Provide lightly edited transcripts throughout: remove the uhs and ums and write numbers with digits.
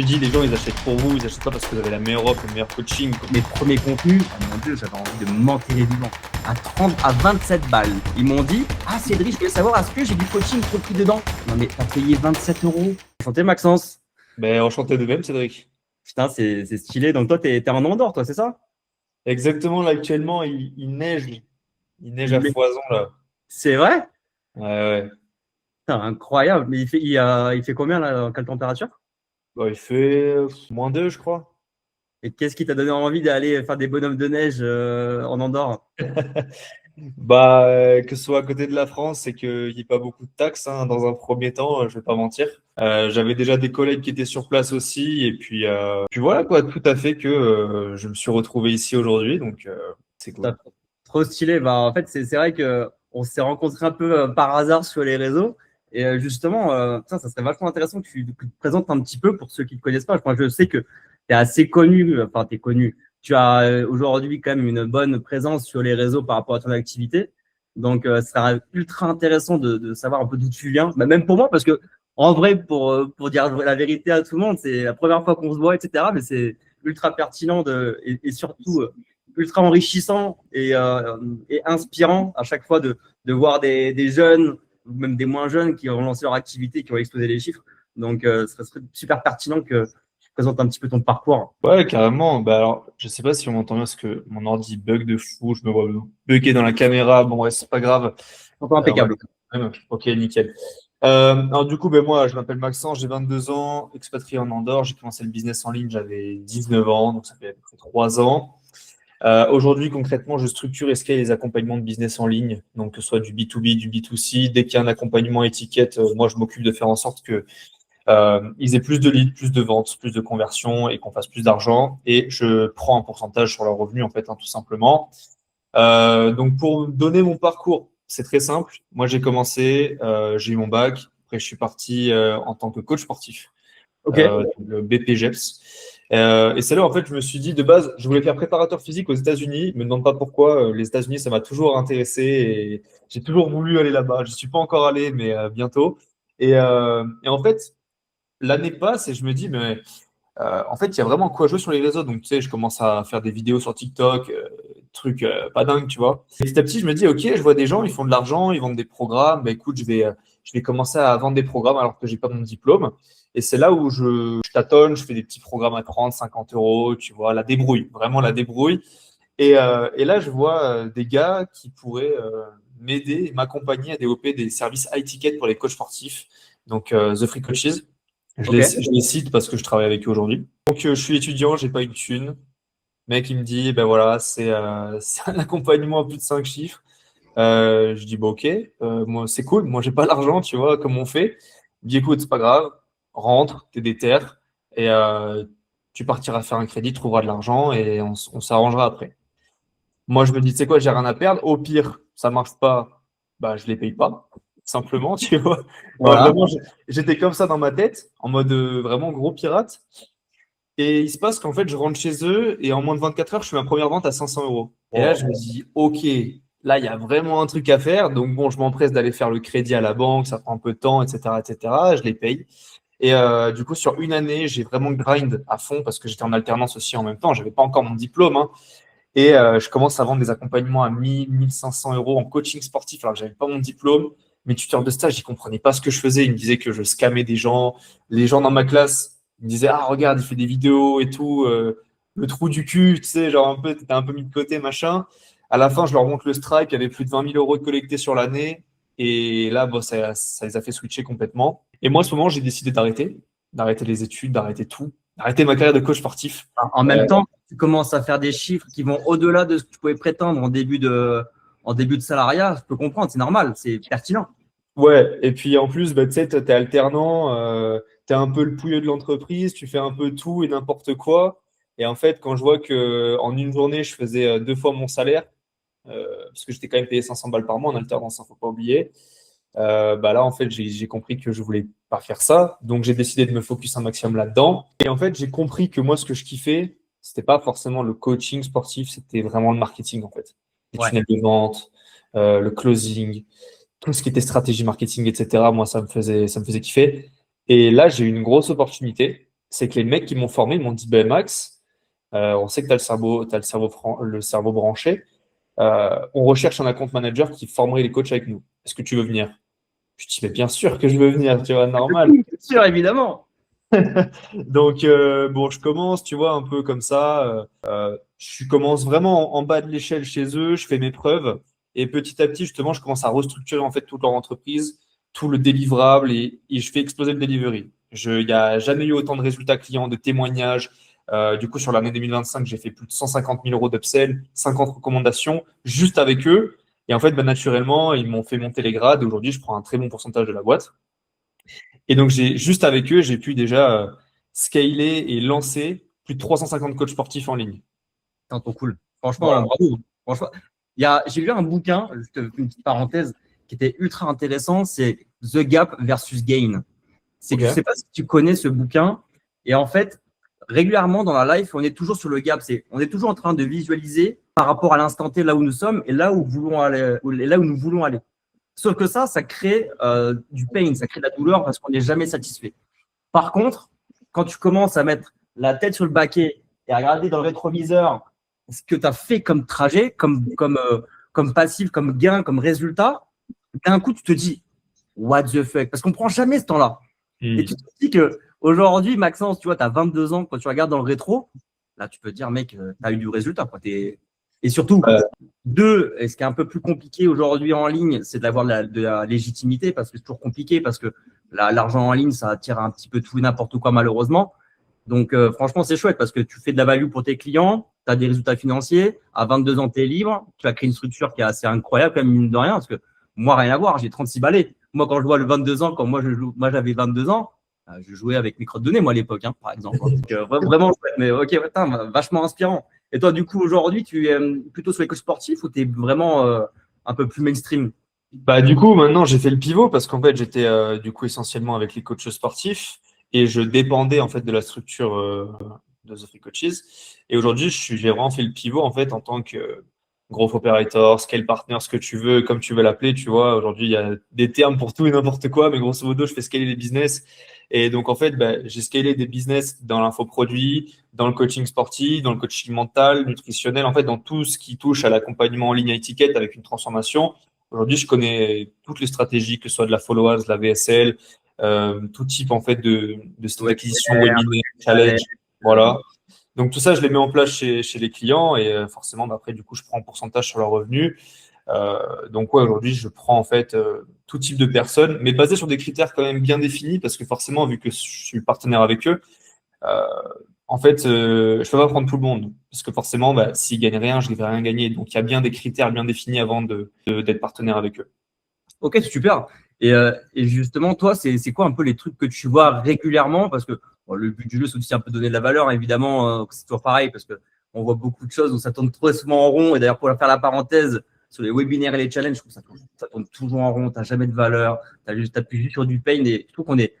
me dis, les gens, ils achètent pour vous, ils achètent pas parce que vous avez la meilleure offre, le meilleur coaching. Mes premiers contenus, oh mon Dieu, j'avais envie de m'enterrer vivant. À 27 balles. Ils m'ont dit, ah Cédric, je voulais savoir, est-ce que j'ai du coaching compris dedans? Non mais t'as payé 27 euros. Enchanté Maxence. Ben, enchanté de même, Cédric. Putain, c'est stylé. Donc toi, t'es en Andorre, toi, c'est ça? Exactement, là, actuellement, il neige. Il neige à Mais foison, là. c'est vrai? Ouais, ouais. Putain, incroyable. Mais il fait combien là? Quelle température? Bon, il fait -2, je crois. Et qu'est-ce qui t'a donné envie d'aller faire des bonhommes de neige en Andorre? Bah, que ce soit à côté de la France, c'est qu'il n'y ait pas beaucoup de taxes, hein, dans un premier temps, je vais pas mentir. J'avais déjà des collègues qui étaient sur place aussi, et puis voilà quoi, tout à fait que je me suis retrouvé ici aujourd'hui, donc c'est cool. Putain, trop stylé. Bah, en fait, c'est vrai que on s'est rencontrés un peu par hasard sur les réseaux. Et justement, ça serait vachement intéressant que tu te présentes un petit peu pour ceux qui ne te connaissent pas. Moi, je sais que tu es assez connu, enfin, tu es connu. Tu as aujourd'hui quand même une bonne présence sur les réseaux par rapport à ton activité. Donc, ce serait ultra intéressant de savoir un peu d'où tu viens. Bah, même pour moi, parce que en vrai, pour dire la vérité à tout le monde, c'est la première fois qu'on se voit, etc. Mais c'est ultra pertinent et surtout ultra enrichissant et inspirant à chaque fois de voir des jeunes ou même des moins jeunes qui ont lancé leur activité, qui ont explosé les chiffres. Donc, ce serait super pertinent que tu présentes un petit peu ton parcours. Ouais, carrément. Bah alors, je sais pas si on m'entend bien parce que mon ordi bug de fou, je me vois bugger dans la caméra. Bon, ouais, c'est pas grave. Encore On va impeccable. quand même. Ok, nickel. Alors du coup, ben moi, je m'appelle Maxence, j'ai 22 ans, expatrié en Andorre. J'ai commencé le business en ligne, j'avais 19 ans, donc ça fait à peu près 3 ans. Aujourd'hui, concrètement, je structure et scale les accompagnements de business en ligne, donc que ce soit du B2B, du B2C. Dès qu'il y a un accompagnement étiquette, moi, je m'occupe de faire en sorte que ils aient plus de leads, plus de ventes, plus de conversions et qu'on fasse plus d'argent. Et je prends un pourcentage sur leurs revenus, en fait, hein, tout simplement. Donc, pour donner mon parcours, c'est très simple. Moi, j'ai commencé, j'ai eu mon bac. Après, je suis parti en tant que coach sportif, Ok. le BPGEPS. Et c'est là, en fait, je me suis dit, de base, je voulais faire préparateur physique aux États-Unis. Me demande pas pourquoi. Les États-Unis, ça m'a toujours intéressé et j'ai toujours voulu aller là-bas. Je suis pas encore allé, mais bientôt. Et en fait, l'année passe et je me dis, mais en fait, il y a vraiment quoi jouer sur les réseaux. Donc, tu sais, je commence à faire des vidéos sur TikTok, trucs pas dingue, tu vois. Et petit à petit, je me dis, OK, je vois des gens, ils font de l'argent, ils vendent des programmes. Bah, écoute, je vais commencer à vendre des programmes alors que j'ai pas mon diplôme. Et c'est là où je tâtonne, je fais des petits programmes à 30, 50 euros, tu vois, la débrouille, vraiment la débrouille. Et là, je vois des gars qui pourraient m'aider, m'accompagner à développer des services high ticket pour les coachs sportifs, donc The Free Coaches. Ok. Je les cite parce que je travaille avec eux aujourd'hui. Donc, je suis étudiant, j'ai pas une thune. Le mec, il me dit, ben voilà, c'est un accompagnement à plus de 5 chiffres. Je dis, bon, ok, moi, c'est cool. Moi, j'ai pas l'argent, tu vois, comme on fait. Il me dit, écoute, c'est pas grave, rentre, t'es déter, et tu partiras faire un crédit, tu trouveras de l'argent et on s'arrangera après. Moi, je me dis, tu sais quoi, j'ai rien à perdre. Au pire, ça marche pas, bah, je les paye pas, simplement, tu vois. Ouais, Voilà. vraiment, j'étais comme ça dans ma tête, en mode vraiment gros pirate. Et il se passe qu'en fait, je rentre chez eux et en moins de 24 heures, je fais ma première vente à 500 euros. Et là, je me Wow. dis, OK, là, il y a vraiment un truc à faire. Donc, bon, je m'empresse d'aller faire le crédit à la banque, ça prend un peu de temps, etc., etc. Je les paye. Et du coup, sur une année, j'ai vraiment grind à fond parce que j'étais en alternance aussi en même temps. J'avais pas encore mon diplôme, hein. Et je commence à vendre des accompagnements à 1000, 1500 euros en coaching sportif alors que j'avais pas mon diplôme. Mes tuteurs de stage, ils comprenaient pas ce que je faisais. Ils me disaient que je scammais des gens. Les gens dans ma classe, ils me disaient, ah, regarde, il fait des vidéos et tout. Le trou du cul, tu sais, genre un peu, t'étais un peu mis de côté, machin. À la fin, je leur montre le Stripe. Il y avait plus de 20 000 euros de collectés sur l'année. Et là, bon, ça les a fait switcher complètement. Et moi, à ce moment, j'ai décidé d'arrêter les études, d'arrêter tout, d'arrêter ma carrière de coach sportif. En même temps, tu commences à faire des chiffres qui vont au-delà de ce que tu pouvais prétendre en début de salariat. Je peux comprendre, c'est normal, c'est pertinent. Ouais, et puis en plus, bah, tu sais, t'es alternant, t'es un peu le pouilleux de l'entreprise, tu fais un peu tout et n'importe quoi. Et en fait, quand je vois que en une journée, je faisais 2 fois mon salaire, parce que j'étais quand même payé 500 balles par mois en alternance, hein, faut pas oublier. Bah là, en fait, j'ai compris que je voulais pas faire ça, donc j'ai décidé de me focus un maximum là-dedans. Et en fait, j'ai compris que moi, ce que je kiffais, c'était pas forcément le coaching sportif, c'était vraiment le marketing en fait, les Ouais. tunnels de vente, le closing, tout ce qui était stratégie marketing, etc. Moi, ça me faisait kiffer. Et là, j'ai eu une grosse opportunité. c'est que les mecs qui m'ont formé m'ont dit, ben Max, on sait que tu as le cerveau branché. On recherche un account manager qui formerait les coachs avec nous. Est-ce que tu veux venir? Je dis, mais bien sûr que je veux venir, tu vois, normal. Oui, bien sûr, évidemment. Donc, bon, je commence, tu vois, un peu comme ça. Je commence vraiment en bas de l'échelle chez eux, je fais mes preuves. Et petit à petit, justement, je commence à restructurer en fait toute leur entreprise, tout le délivrable et je fais exploser le delivery. Il n'y a jamais eu autant de résultats clients, de témoignages. Du coup, sur l'année 2025, j'ai fait plus de 150 000 euros d'upsell, 50 recommandations juste avec eux. Et en fait, bah, naturellement, ils m'ont fait monter les grades. Aujourd'hui, je prends un très bon pourcentage de la boîte. Et donc, juste avec eux, j'ai pu déjà scaler et lancer plus de 350 coachs sportifs en ligne. C'est trop cool. Franchement, Voilà. bravo. Franchement, j'ai lu un bouquin, juste une petite parenthèse, qui était ultra intéressant. C'est The Gap versus Gain. C'est que je ne sais Ok. pas si tu connais ce bouquin. Et en fait, régulièrement dans la life, on est toujours sur le gap. On est toujours en train de visualiser par rapport à l'instant T là où nous sommes et là où, voulons aller, là où nous voulons aller. Sauf que ça crée du pain, ça crée de la douleur parce qu'on n'est jamais satisfait. Par contre, quand tu commences à mettre la tête sur le baquet et à regarder dans le rétroviseur ce que tu as fait comme trajet, comme passif, comme gain, comme résultat, d'un coup, tu te dis, what the fuck? Parce qu'on ne prend jamais ce temps-là. Et tu te dis qu'aujourd'hui, Maxence, tu vois, tu as 22 ans, quand tu regardes dans le rétro, là, tu peux te dire, mec, tu as eu du résultat. Quoi. Et surtout, Ouais. deux, et ce qui est un peu plus compliqué aujourd'hui en ligne, c'est d'avoir de la légitimité, parce que c'est toujours compliqué, parce que l'argent en ligne, ça attire un petit peu tout et n'importe quoi, malheureusement. Donc, franchement, c'est chouette, parce que tu fais de la value pour tes clients, tu as des résultats financiers, à 22 ans, tu es libre, tu as créé une structure qui est assez incroyable, quand même, mine de rien, parce que moi, rien à voir, j'ai 36 balais. Moi, quand je vois le 22 ans, quand moi j'avais 22 ans, je jouais avec mes crottes de nez, moi, à l'époque, hein, par exemple. Donc, vraiment chouette, mais ok, putain, vachement inspirant. Et toi, du coup, aujourd'hui, tu es plutôt sur les coachs sportifs ou tu es vraiment un peu plus mainstream? Bah, du coup, maintenant, j'ai fait le pivot parce qu'en fait, j'étais du coup essentiellement avec les coachs sportifs et je dépendais en fait de la structure de The Free Coaches. Et aujourd'hui, j'ai vraiment fait le pivot en fait en tant que growth operator, scale partner, ce que tu veux, comme tu veux l'appeler, tu vois. Aujourd'hui, il y a des termes pour tout et n'importe quoi, mais grosso modo, je fais scaler les business. Et donc, en fait, bah, j'ai scalé des business dans l'infoproduit, dans le coaching sportif, dans le coaching mental, nutritionnel, en fait, dans tout ce qui touche à l'accompagnement en ligne à étiquette avec une transformation. Aujourd'hui, je connais toutes les stratégies, que ce soit de la followers, de la VSL, tout type en fait de site d'acquisition, Webinaire, webinaire, challenge, challenge, voilà. Donc tout ça, je les mets en place chez les clients et forcément, bah, après, du coup, je prends un pourcentage sur leurs revenus. Donc ouais, aujourd'hui, je prends en fait tout type de personnes, mais basé sur des critères quand même bien définis parce que forcément, vu que je suis partenaire avec eux, euh, en fait, je peux pas prendre tout le monde parce que forcément, bah, s'ils gagnent rien, je ne vais rien gagner. Donc il y a bien des critères bien définis avant d'être partenaire avec eux. Ok, c'est super. Et justement, toi, c'est quoi un peu les trucs que tu vois régulièrement? Parce que bon, le but du jeu, c'est aussi un peu donner de la valeur, évidemment, c'est toujours pareil, parce que on voit beaucoup de choses où ça tourne trop souvent en rond. Et d'ailleurs, pour faire la parenthèse, sur les webinaires et les challenges, je trouve que ça tourne toujours en rond, tu n'as jamais de valeur, tu appuies juste sur du pain. Et je trouve qu'on est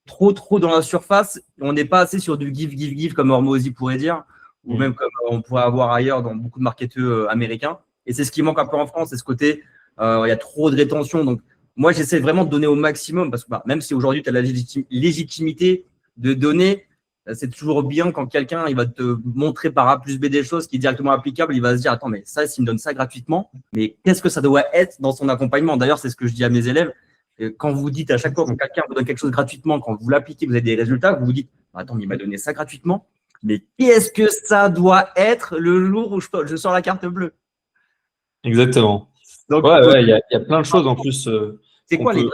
trop dans la surface. On n'est pas assez sur du give, comme Hormozy pourrait dire, ou Mm. même comme on pourrait avoir ailleurs dans beaucoup de marketeurs américains. Et c'est ce qui manque un peu en France, c'est ce côté, il y a trop de rétention. Donc, moi, j'essaie vraiment de donner au maximum parce que bah, même si aujourd'hui, tu as la légitimité de donner, c'est toujours bien quand quelqu'un il va te montrer par A plus B des choses qui est directement applicable. Il va se dire, attends, mais ça, s'il me donne ça gratuitement, mais qu'est-ce que ça doit être dans son accompagnement? D'ailleurs, c'est ce que je dis à mes élèves. Quand vous dites à chaque fois, quand quelqu'un vous donne quelque chose gratuitement, quand vous l'appliquez, vous avez des résultats, vous vous dites, attends, mais il m'a donné ça gratuitement. Mais qu'est-ce que ça doit être le jour où je sors la carte bleue? Exactement. Donc, Ouais, il y a plein de choses en plus c'est qu'on quoi peut.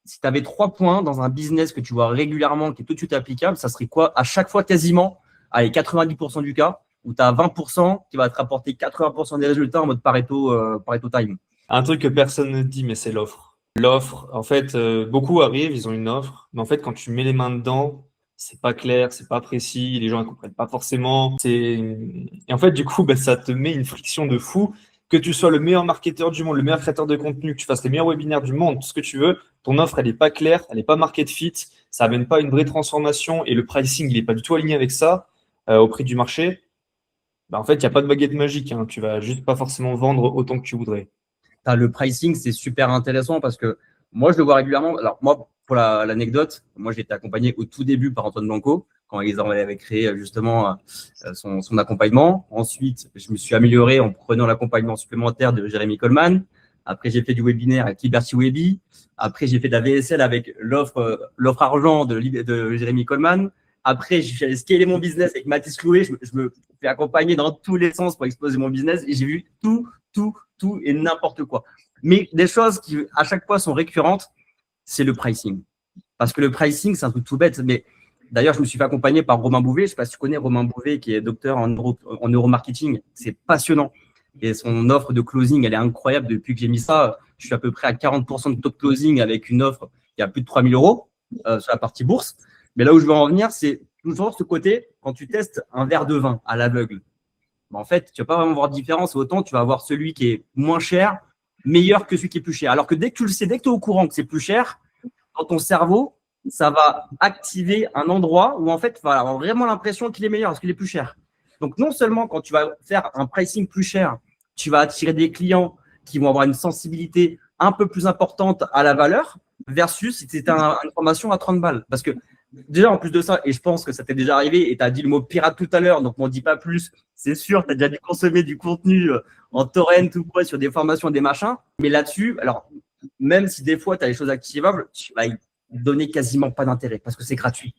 si tu avais 3 points dans un business que tu vois régulièrement, qui est tout de suite applicable, ça serait quoi à chaque fois quasiment, allez, 90% du cas, où tu as 20% qui va te rapporter 80% des résultats en mode Pareto time. Un truc que personne ne dit, mais c'est l'offre. L'offre, en fait, beaucoup arrivent, ils ont une offre, mais en fait, quand tu mets les mains dedans, c'est pas clair, c'est pas précis, les gens ne comprennent pas forcément. Et en fait, du coup, bah, ça te met une friction de fou. Que tu sois le meilleur marketeur du monde, le meilleur créateur de contenu, que tu fasses les meilleurs webinaires du monde, tout ce que tu veux, ton offre, elle n'est pas claire, elle n'est pas market fit, ça amène pas une vraie transformation et le pricing, il n'est pas du tout aligné avec ça, au prix du marché. Bah, en fait, il n'y a pas de baguette magique, hein. Tu vas juste pas forcément vendre autant que tu voudrais. Le pricing, c'est super intéressant parce que moi, je le vois régulièrement. Alors, moi, pour l'anecdote, moi, j'ai été accompagné au tout début par Antoine Blanco. quand ils avaient créé justement son accompagnement. Ensuite, je me suis amélioré en prenant l'accompagnement supplémentaire de Jérémy Coleman. Après, j'ai fait du webinaire avec Liberty Webby. Après, j'ai fait de la VSL avec l'offre argent de Jérémy Coleman. Après, j'ai scalé mon business avec Mathis Clouet. Je me fais accompagner dans tous les sens pour exploser mon business et j'ai vu tout et n'importe quoi. Mais des choses qui, à chaque fois, sont récurrentes, c'est le pricing. Parce que le pricing, c'est un truc tout bête. Mais d'ailleurs, je me suis fait accompagner par Romain Bouvet. Je ne sais pas si tu connais Romain Bouvet, qui est docteur en neuromarketing. C'est passionnant. Et son offre de closing, elle est incroyable. Depuis que j'ai mis ça, je suis à peu près à 40% de taux de closing avec une offre qui a plus de 3 000 euros sur la partie bourse. Mais là où je veux en venir, c'est toujours ce côté, quand tu testes un verre de vin à l'aveugle, en fait, tu ne vas pas vraiment voir de différence. Autant tu vas avoir celui qui est moins cher, meilleur que celui qui est plus cher. Alors que dès que tu le sais, dès que tu es au courant que c'est plus cher, dans ton cerveau, ça va activer un endroit où en fait, tu vas avoir vraiment l'impression qu'il est meilleur parce qu'il est plus cher. Donc, non seulement quand tu vas faire un pricing plus cher, tu vas attirer des clients qui vont avoir une sensibilité un peu plus importante à la valeur versus si c'était une formation à 30 balles. Parce que déjà, en plus de ça, et je pense que ça t'est déjà arrivé, et tu as dit le mot pirate tout à l'heure, donc on ne dit pas plus, c'est sûr, tu as déjà dû consommer du contenu en torrent ou quoi sur des formations, des machins. Mais là-dessus, alors, même si des fois tu as des choses activables, tu vas y donner quasiment pas d'intérêt parce que c'est gratuit.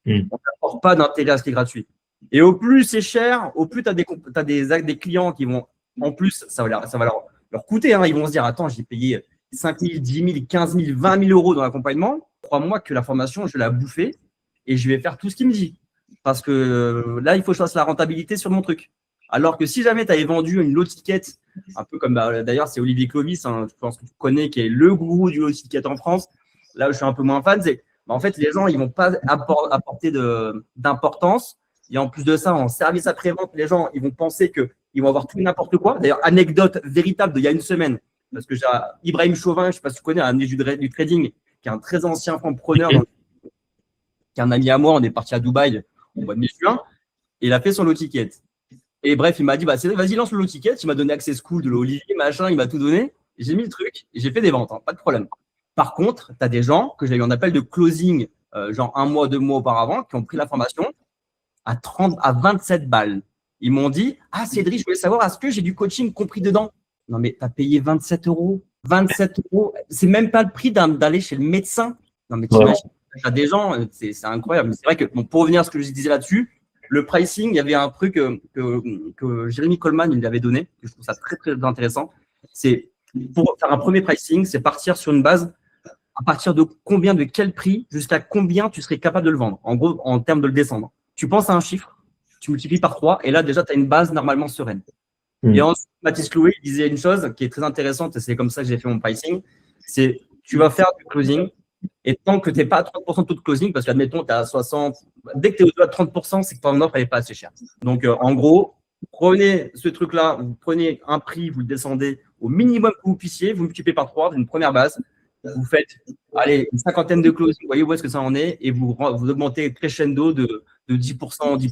On n'apporte pas d'intérêt à ce qui est gratuit. Et au plus c'est cher, au plus tu as des clients qui vont, en plus, ça va leur coûter. Hein. Ils vont se dire, attends, j'ai payé 5 000, 10 000, 15 000, 20 000 euros dans l'accompagnement. Crois-moi que la formation, je vais la bouffer et je vais faire tout ce qu'il me dit. Parce que là, il faut que je fasse la rentabilité sur mon truc. Alors que si jamais tu avais vendu une low ticket, un peu comme d'ailleurs, c'est Olivier Clovis, hein, je pense que tu connais, qui est le gourou du low ticket en France. Là où je suis un peu moins fan, c'est en fait, les gens, ils ne vont pas apporter d'importance. Et en plus de ça, en service après-vente, les gens, ils vont penser qu'ils vont avoir tout et n'importe quoi. D'ailleurs, anecdote véritable d'il y a une semaine, parce que j'ai Ibrahim Chauvin, je ne sais pas si tu connais, un du trading, qui est un très ancien entrepreneur, qui est un ami à moi. On est parti à Dubaï au mois de mai-juin, et il a fait son low ticket. Et bref, il m'a dit, vas-y, lance le low ticket. Il m'a donné Access Cool, de l'Olivier, machin, il m'a tout donné. J'ai mis le truc et j'ai fait des ventes, hein, pas de problème. Par contre, tu as des gens que j'ai eu en appel de closing, genre 1 mois, 2 mois auparavant, qui ont pris la formation à 27 balles. Ils m'ont dit, ah Cédric, je voulais savoir, est-ce que j'ai du coaching compris dedans? Non, mais tu as payé 27 euros. 27 euros, c'est même pas le prix d'aller chez le médecin. Non, mais t'imagines, tu as des gens, c'est incroyable. C'est vrai que, bon, pour revenir à ce que je disais là-dessus, le pricing, il y avait un truc que Jérémy Coleman il avait donné, que je trouve ça très, très intéressant. C'est pour faire un premier pricing, c'est partir sur une base à partir de combien, de quel prix, jusqu'à combien tu serais capable de le vendre. En gros, en termes de le descendre. Tu penses à un chiffre, tu multiplies par 3, et là, déjà, tu as une base normalement sereine. Et ensuite, Mathis Clouet disait une chose qui est très intéressante, et c'est comme ça que j'ai fait mon pricing, c'est tu vas faire du closing, et tant que tu n'es pas à 30% de taux de closing, parce qu'admettons, tu es à 60%, dès que tu es au-delà de 30%, c'est que ton offre n'est pas assez chère. Donc, en gros, prenez ce truc-là, vous prenez un prix, vous le descendez au minimum que vous puissiez, vous multipliez par 3, une première base, vous faites une cinquantaine de closing, vous voyez où est-ce que ça en est, et vous augmentez crescendo de 10% en 10%.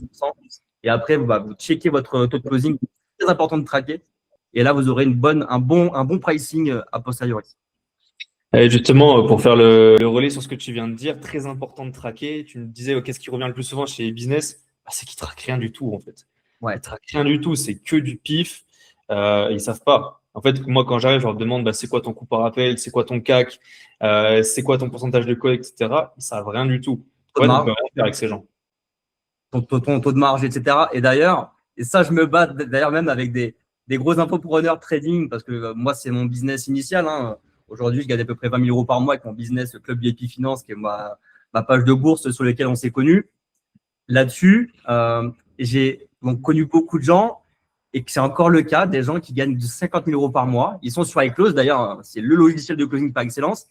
Et après, vous checkez votre taux de closing, c'est très important de traquer. Et là, vous aurez un bon pricing a posteriori. Et justement, pour faire le relais sur ce que tu viens de dire, très important de traquer. Tu me disais, qu'est-ce qui revient le plus souvent chez les business? C'est qu'ils ne traquent rien du tout, en fait. Ils ne traquent rien du tout, c'est que du pif. Ils ne savent pas. En fait, moi, quand j'arrive, je leur demande c'est quoi ton coût par appel, c'est quoi ton CAC, c'est quoi ton pourcentage de call, etc. Ils ne savent rien du tout. Ouais, donc on peut rien faire avec ces gens. Ton taux de marge, etc. Et d'ailleurs, et ça, je me bats d'ailleurs même avec des gros infopreneurs trading, parce que moi, c'est mon business initial. Hein. Aujourd'hui, je gagne à peu près 20 000 euros par mois avec mon business Club VIP Finance, qui est ma page de bourse sur laquelle on s'est connus. Là-dessus, j'ai connu beaucoup de gens, et que c'est encore le cas, des gens qui gagnent 50 000 euros par mois. Ils sont sur iClose, d'ailleurs, c'est le logiciel de closing par excellence,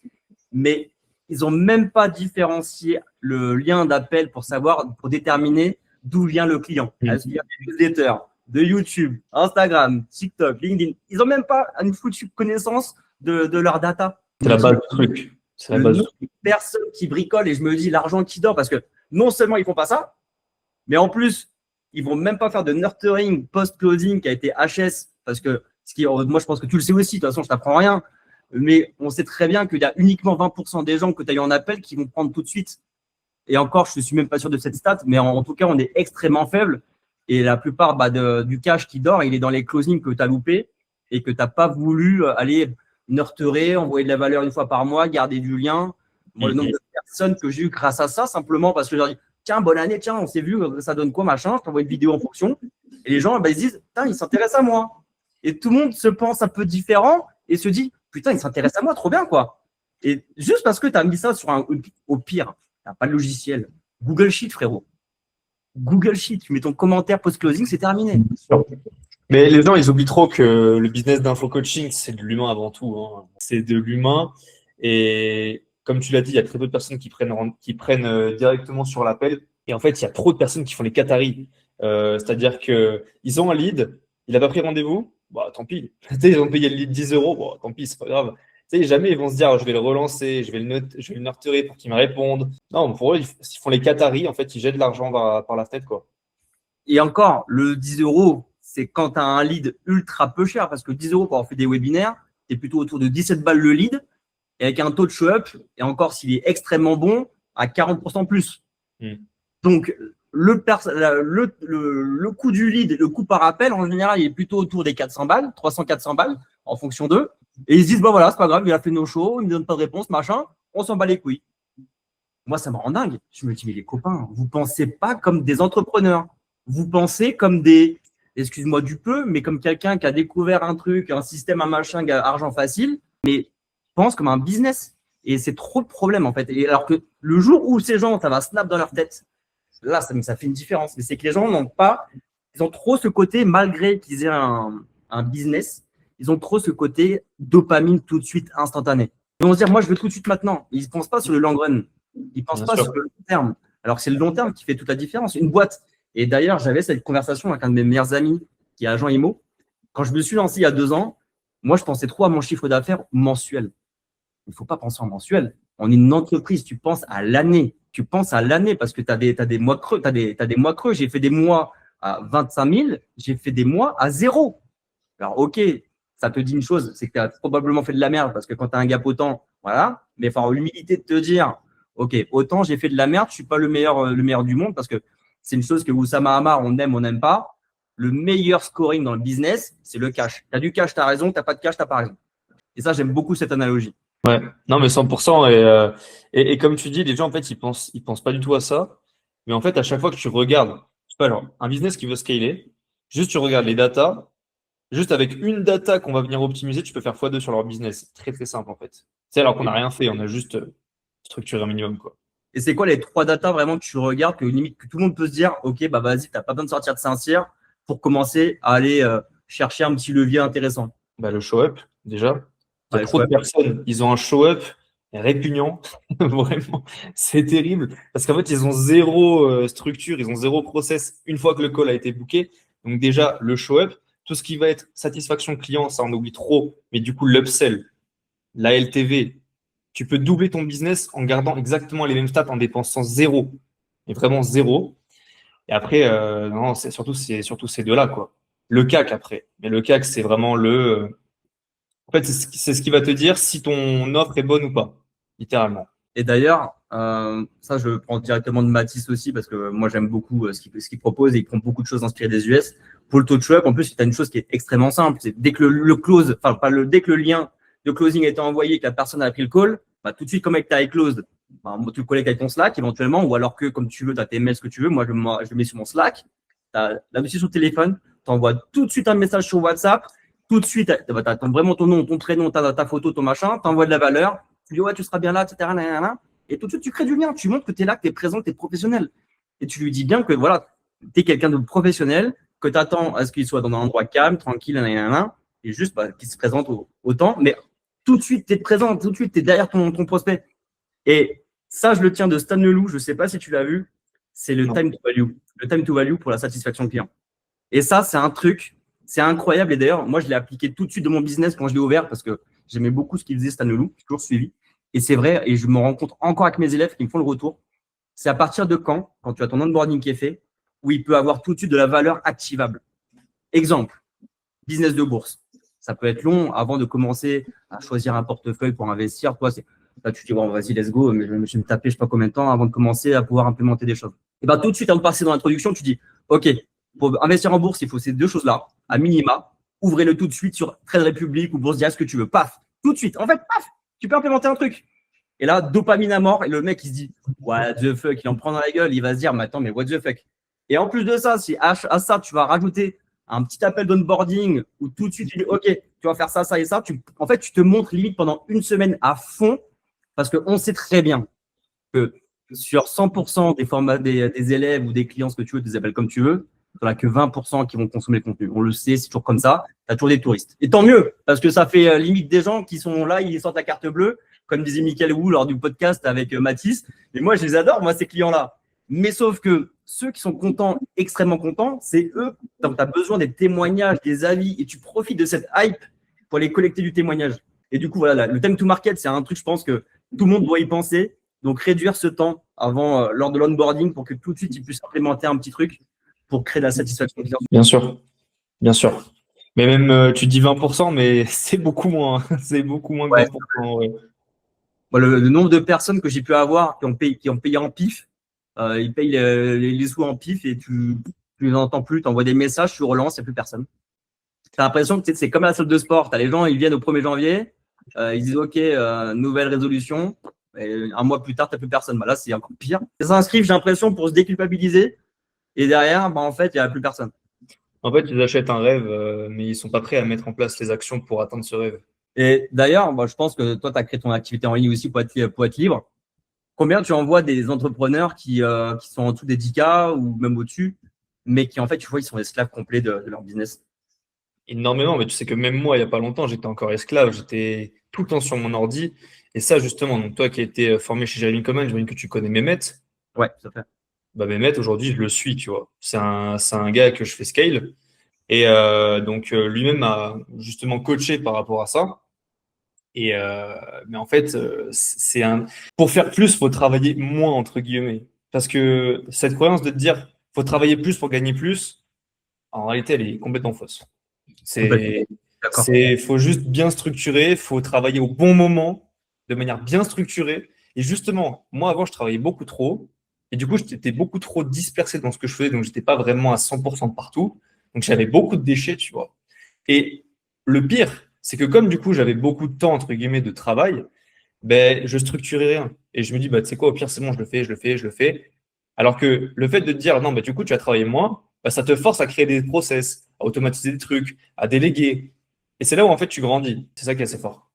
mais ils n'ont même pas différencié le lien d'appel pour déterminer d'où vient le client. Est-ce qu'il y a des newsletters, de YouTube, Instagram, TikTok, LinkedIn? Ils n'ont même pas une foutue connaissance de leur data. C'est la base du truc. C'est la base. Personne qui bricole, et je me dis l'argent qui dort, parce que non seulement ils ne font pas ça, mais en plus, ils ne vont même pas faire de nurturing post-closing qui a été HS, parce que moi, je pense que tu le sais aussi, de toute façon, je ne t'apprends rien, mais on sait très bien qu'il y a uniquement 20% des gens que tu as eu en appel qui vont prendre tout de suite. Et encore, je ne suis même pas sûr de cette stat, mais en tout cas, on est extrêmement faible. Et la plupart du cash qui dort, il est dans les closings que tu as loupés et que tu n'as pas voulu aller nurturer, envoyer de la valeur une fois par mois, garder du lien. Moi, le nombre de personnes que j'ai eu grâce à ça, simplement parce que je leur dis tiens, bonne année, tiens, on s'est vu, ça donne quoi, machin, je t'envoie une vidéo en fonction. Et les gens, ils se disent putain, ils s'intéressent à moi. Et tout le monde se pense un peu différent et se dit putain, ils s'intéressent à moi, trop bien, quoi. Et juste parce que tu as mis ça sur au pire, tu n'as pas de logiciel. Google Sheet, frérot. Google Sheet, tu mets ton commentaire post-closing, c'est terminé. Mais les gens, ils oublient trop que le business d'info coaching, c'est de l'humain avant tout. Hein. C'est de l'humain. Et comme tu l'as dit, il y a très peu de personnes qui prennent directement sur l'appel. Et en fait, il y a trop de personnes qui font les cataris. C'est-à-dire qu'ils ont un lead, il n'a pas pris rendez-vous, bah, tant pis. Ils ont payé le lead 10 euros, bon, tant pis, c'est pas grave. Jamais ils vont se dire je vais le relancer, je vais le nurturer pour qu'il me réponde. Non, pour eux, ils font les cataris, en fait, ils jettent de l'argent par la fenêtre, quoi. Et encore, le 10 euros, c'est quand tu as un lead ultra peu cher, parce que 10 euros pour avoir fait des webinaires, tu es plutôt autour de 17 balles le lead, et avec un taux de show-up, et encore s'il est extrêmement bon, à 40% plus. Donc, le coût du lead, le coût par appel, en général, il est plutôt autour des 400 balles, 300-400 balles, en fonction d'eux. Et ils se disent, bah voilà, c'est pas grave, il a fait nos shows, il ne me donne pas de réponse, machin, on s'en bat les couilles. Moi, ça me rend dingue. Je me dis, mais les copains, vous pensez pas comme des entrepreneurs. Vous pensez comme excuse-moi du peu, mais comme quelqu'un qui a découvert un truc, un système, un machin, argent facile, mais pense comme un business. Et c'est trop de problèmes, en fait. Et alors que le jour où ces gens, ça va snap dans leur tête, là, ça fait une différence. Mais c'est que les gens ils ont trop ce côté, malgré qu'ils aient un business, ils ont trop ce côté dopamine tout de suite, instantané. Ils vont se dire, moi, je veux tout de suite maintenant. Ils ne pensent pas sur le long run. Ils ne pensent pas sur le long terme. Alors que c'est le long terme qui fait toute la différence. Une boîte. Et d'ailleurs, j'avais cette conversation avec un de mes meilleurs amis qui est agent IMO. Quand je me suis lancé il y a 2 ans, moi, je pensais trop à mon chiffre d'affaires mensuel. Il ne faut pas penser en mensuel. On est une entreprise, tu penses à l'année. Tu penses à l'année parce que tu as des mois creux. T'as des mois creux. J'ai fait des mois à 25 000, j'ai fait des mois à 0. Alors, OK, ça te dit une chose, c'est que tu as probablement fait de la merde parce que quand tu as un gap autant, voilà. Mais il faut avoir l'humilité de te dire, OK, autant j'ai fait de la merde, je ne suis pas le meilleur du monde parce que c'est une chose que Oussama Hamar, on n'aime pas. Le meilleur scoring dans le business, c'est le cash. Tu as du cash, tu as raison. Tu n'as pas de cash, tu n'as pas raison. Et ça, j'aime beaucoup cette analogie. Ouais, non, mais 100%. Et comme tu dis, les gens, en fait, ils pensent pas du tout à ça. Mais en fait, à chaque fois que tu regardes, je sais pas, genre, un business qui veut scaler, juste tu regardes les datas, juste avec une data qu'on va venir optimiser, tu peux faire x2 sur leur business. C'est très, très simple, en fait. C'est alors qu'on n'a rien fait, on a juste structuré un minimum, quoi. Et c'est quoi les 3 datas vraiment que tu regardes, que limite que tout le monde peut se dire, OK, bah vas-y, tu n'as pas besoin de sortir de Saint-Cyr pour commencer à aller chercher un petit levier intéressant? Bah, le show-up, déjà. Il y a Ouais, trop de personnes, ils ont un show-up répugnant, vraiment, c'est terrible, parce qu'en fait, ils ont zéro structure, ils ont zéro process une fois que le call a été booké. Donc déjà, le show-up, tout ce qui va être satisfaction client, ça on oublie trop, mais du coup, l'upsell, la LTV, tu peux doubler ton business en gardant exactement les mêmes stats en dépensant zéro, mais vraiment zéro. Et après, non, c'est surtout ces deux-là, quoi. Le CAC après, mais le CAC, c'est vraiment en fait, c'est ce qui va te dire si ton offre est bonne ou pas, littéralement. Et d'ailleurs, ça, je prends directement de Mathis aussi parce que moi, j'aime beaucoup ce qu'il propose et il prend beaucoup de choses inspirées des US. Pour le taux de show-up, en plus, tu as une chose qui est extrêmement simple. C'est dès que dès que le lien de closing a été envoyé et que la personne a pris le call, bah, tout de suite, comme avec ta iClose, bah, tu le connectes avec ton Slack éventuellement, ou alors que, comme tu veux, tu as tes mails, ce que tu veux. Moi, je le mets sur mon Slack. Tu as là-dessus sur le téléphone. Tu envoies tout de suite un message sur WhatsApp. Tout de suite, tu as vraiment ton nom, ton prénom, ta photo, ton machin. Tu envoies de la valeur. Tu dis, ouais, tu seras bien là, etc. Et tout de suite, tu crées du lien. Tu montres que tu es là, que tu es présent, que tu es professionnel. Et tu lui dis bien que voilà, tu es quelqu'un de professionnel, que tu attends à ce qu'il soit dans un endroit calme, tranquille, et juste qu'il se présente autant. Mais tout de suite, tu es présent, tout de suite, tu es derrière ton prospect. Et ça, je le tiens de Stan Leloup. Je ne sais pas si tu l'as vu. C'est le time to value. Le time to value pour la satisfaction client. Et ça, c'est un truc, c'est incroyable. Et d'ailleurs, moi, je l'ai appliqué tout de suite dans mon business quand je l'ai ouvert parce que j'aimais beaucoup ce qu'il faisait Stan Leloup. J'ai toujours suivi. Et c'est vrai, et je me rends compte encore avec mes élèves qui me font le retour, c'est à partir de quand tu as ton onboarding qui est fait, où il peut avoir tout de suite de la valeur activable. Exemple, business de bourse. Ça peut être long avant de commencer à choisir un portefeuille pour investir. Toi, Là, tu te dis, bon, vas-y, let's go, mais je vais me taper je sais pas combien de temps avant de commencer à pouvoir implémenter des choses. Et ben, tout de suite, avant de passer dans l'introduction, tu dis, OK, pour investir en bourse, il faut ces deux choses-là, à minima. Ouvrez-le tout de suite sur Trade Republic ou Bourse Direct, ce que tu veux. Paf, tout de suite. En fait, paf, tu peux implémenter un truc. Et là, dopamine à mort. Et le mec, il se dit, what the fuck, il en prend dans la gueule. Il va se dire, mais attends, mais what the fuck. Et en plus de ça, si à ça, tu vas rajouter un petit appel d'onboarding où tout de suite, tu dis, OK, tu vas faire ça, ça et ça. En fait, tu te montres limite pendant une semaine à fond parce qu'on sait très bien que sur 100% des formats des élèves ou des clients, ce que tu veux, tu les appelles comme tu veux, il n'y en a que 20% qui vont consommer le contenu. On le sait, c'est toujours comme ça. Tu as toujours des touristes. Et tant mieux, parce que ça fait limite des gens qui sont là, ils sortent la carte bleue, comme disait Michael Wu lors du podcast avec Mathis. Et moi, je les adore, moi, ces clients-là. Mais sauf que ceux qui sont contents, extrêmement contents, c'est eux. Donc, tu as besoin des témoignages, des avis, et tu profites de cette hype pour aller collecter du témoignage. Et du coup, voilà, le time to market, c'est un truc, je pense que tout le monde doit y penser. Donc, réduire ce temps avant, lors de l'onboarding pour que tout de suite, ils puissent implémenter un petit truc pour créer de la satisfaction client. Bien sûr, bien sûr. Mais même, tu dis 20%, mais c'est beaucoup moins. C'est beaucoup moins que Ouais. 20%. Ouais. Bon, le nombre de personnes que j'ai pu avoir qui ont payé en pif, ils payent les sous en pif et tu les entends plus, tu envoies des messages, tu relances, il n'y a plus personne. Tu as l'impression que c'est comme à la salle de sport. Tu as les gens, ils viennent au 1er janvier, ils disent OK, nouvelle résolution. Et un mois plus tard, tu n'as plus personne. Bah là, c'est encore pire. Ils s'inscrivent, j'ai l'impression, pour se déculpabiliser. Et derrière, bah, en fait, il n'y a plus personne. En fait, ils achètent un rêve, mais ils sont pas prêts à mettre en place les actions pour atteindre ce rêve. Et d'ailleurs, moi, je pense que toi, tu as créé ton activité en ligne aussi pour être libre. Combien tu envoies des entrepreneurs qui sont en dessous des 10K ou même au-dessus, mais qui, en fait, tu vois, ils sont esclaves complets de leur business? Énormément, mais tu sais que même moi, il n'y a pas longtemps, j'étais encore esclave, j'étais tout le temps sur mon ordi. Et ça, justement, donc toi qui as été formé chez Jérémy Common, j'imagine que tu connais Mehmet. Ouais, ça fait. Bah, Mehmet, aujourd'hui, je le suis, tu vois. C'est un gars que je fais scale. Et donc, lui-même m'a justement coaché par rapport à ça. Et mais en fait, pour faire plus, faut travailler moins, entre guillemets. Parce que cette croyance de te dire, faut travailler plus pour gagner plus, en réalité, elle est complètement fausse. Complètement. D'accord. Faut juste bien structurer, faut travailler au bon moment, de manière bien structurée. Et justement, moi avant, je travaillais beaucoup trop. Et du coup, j'étais beaucoup trop dispersé dans ce que je faisais, donc j'étais pas vraiment à 100% partout. Donc j'avais beaucoup de déchets, tu vois. Et le pire, c'est que comme du coup, j'avais beaucoup de temps, entre guillemets, de travail, ben, je structurais rien. Et je me dis, bah, tu sais quoi, au pire, c'est bon, je le fais, je le fais, je le fais. Alors que le fait de te dire, non, bah, du coup, tu vas travailler moins, bah, ça te force à créer des process, à automatiser des trucs, à déléguer. Et c'est là où, en fait, tu grandis. C'est ça qui est assez fort.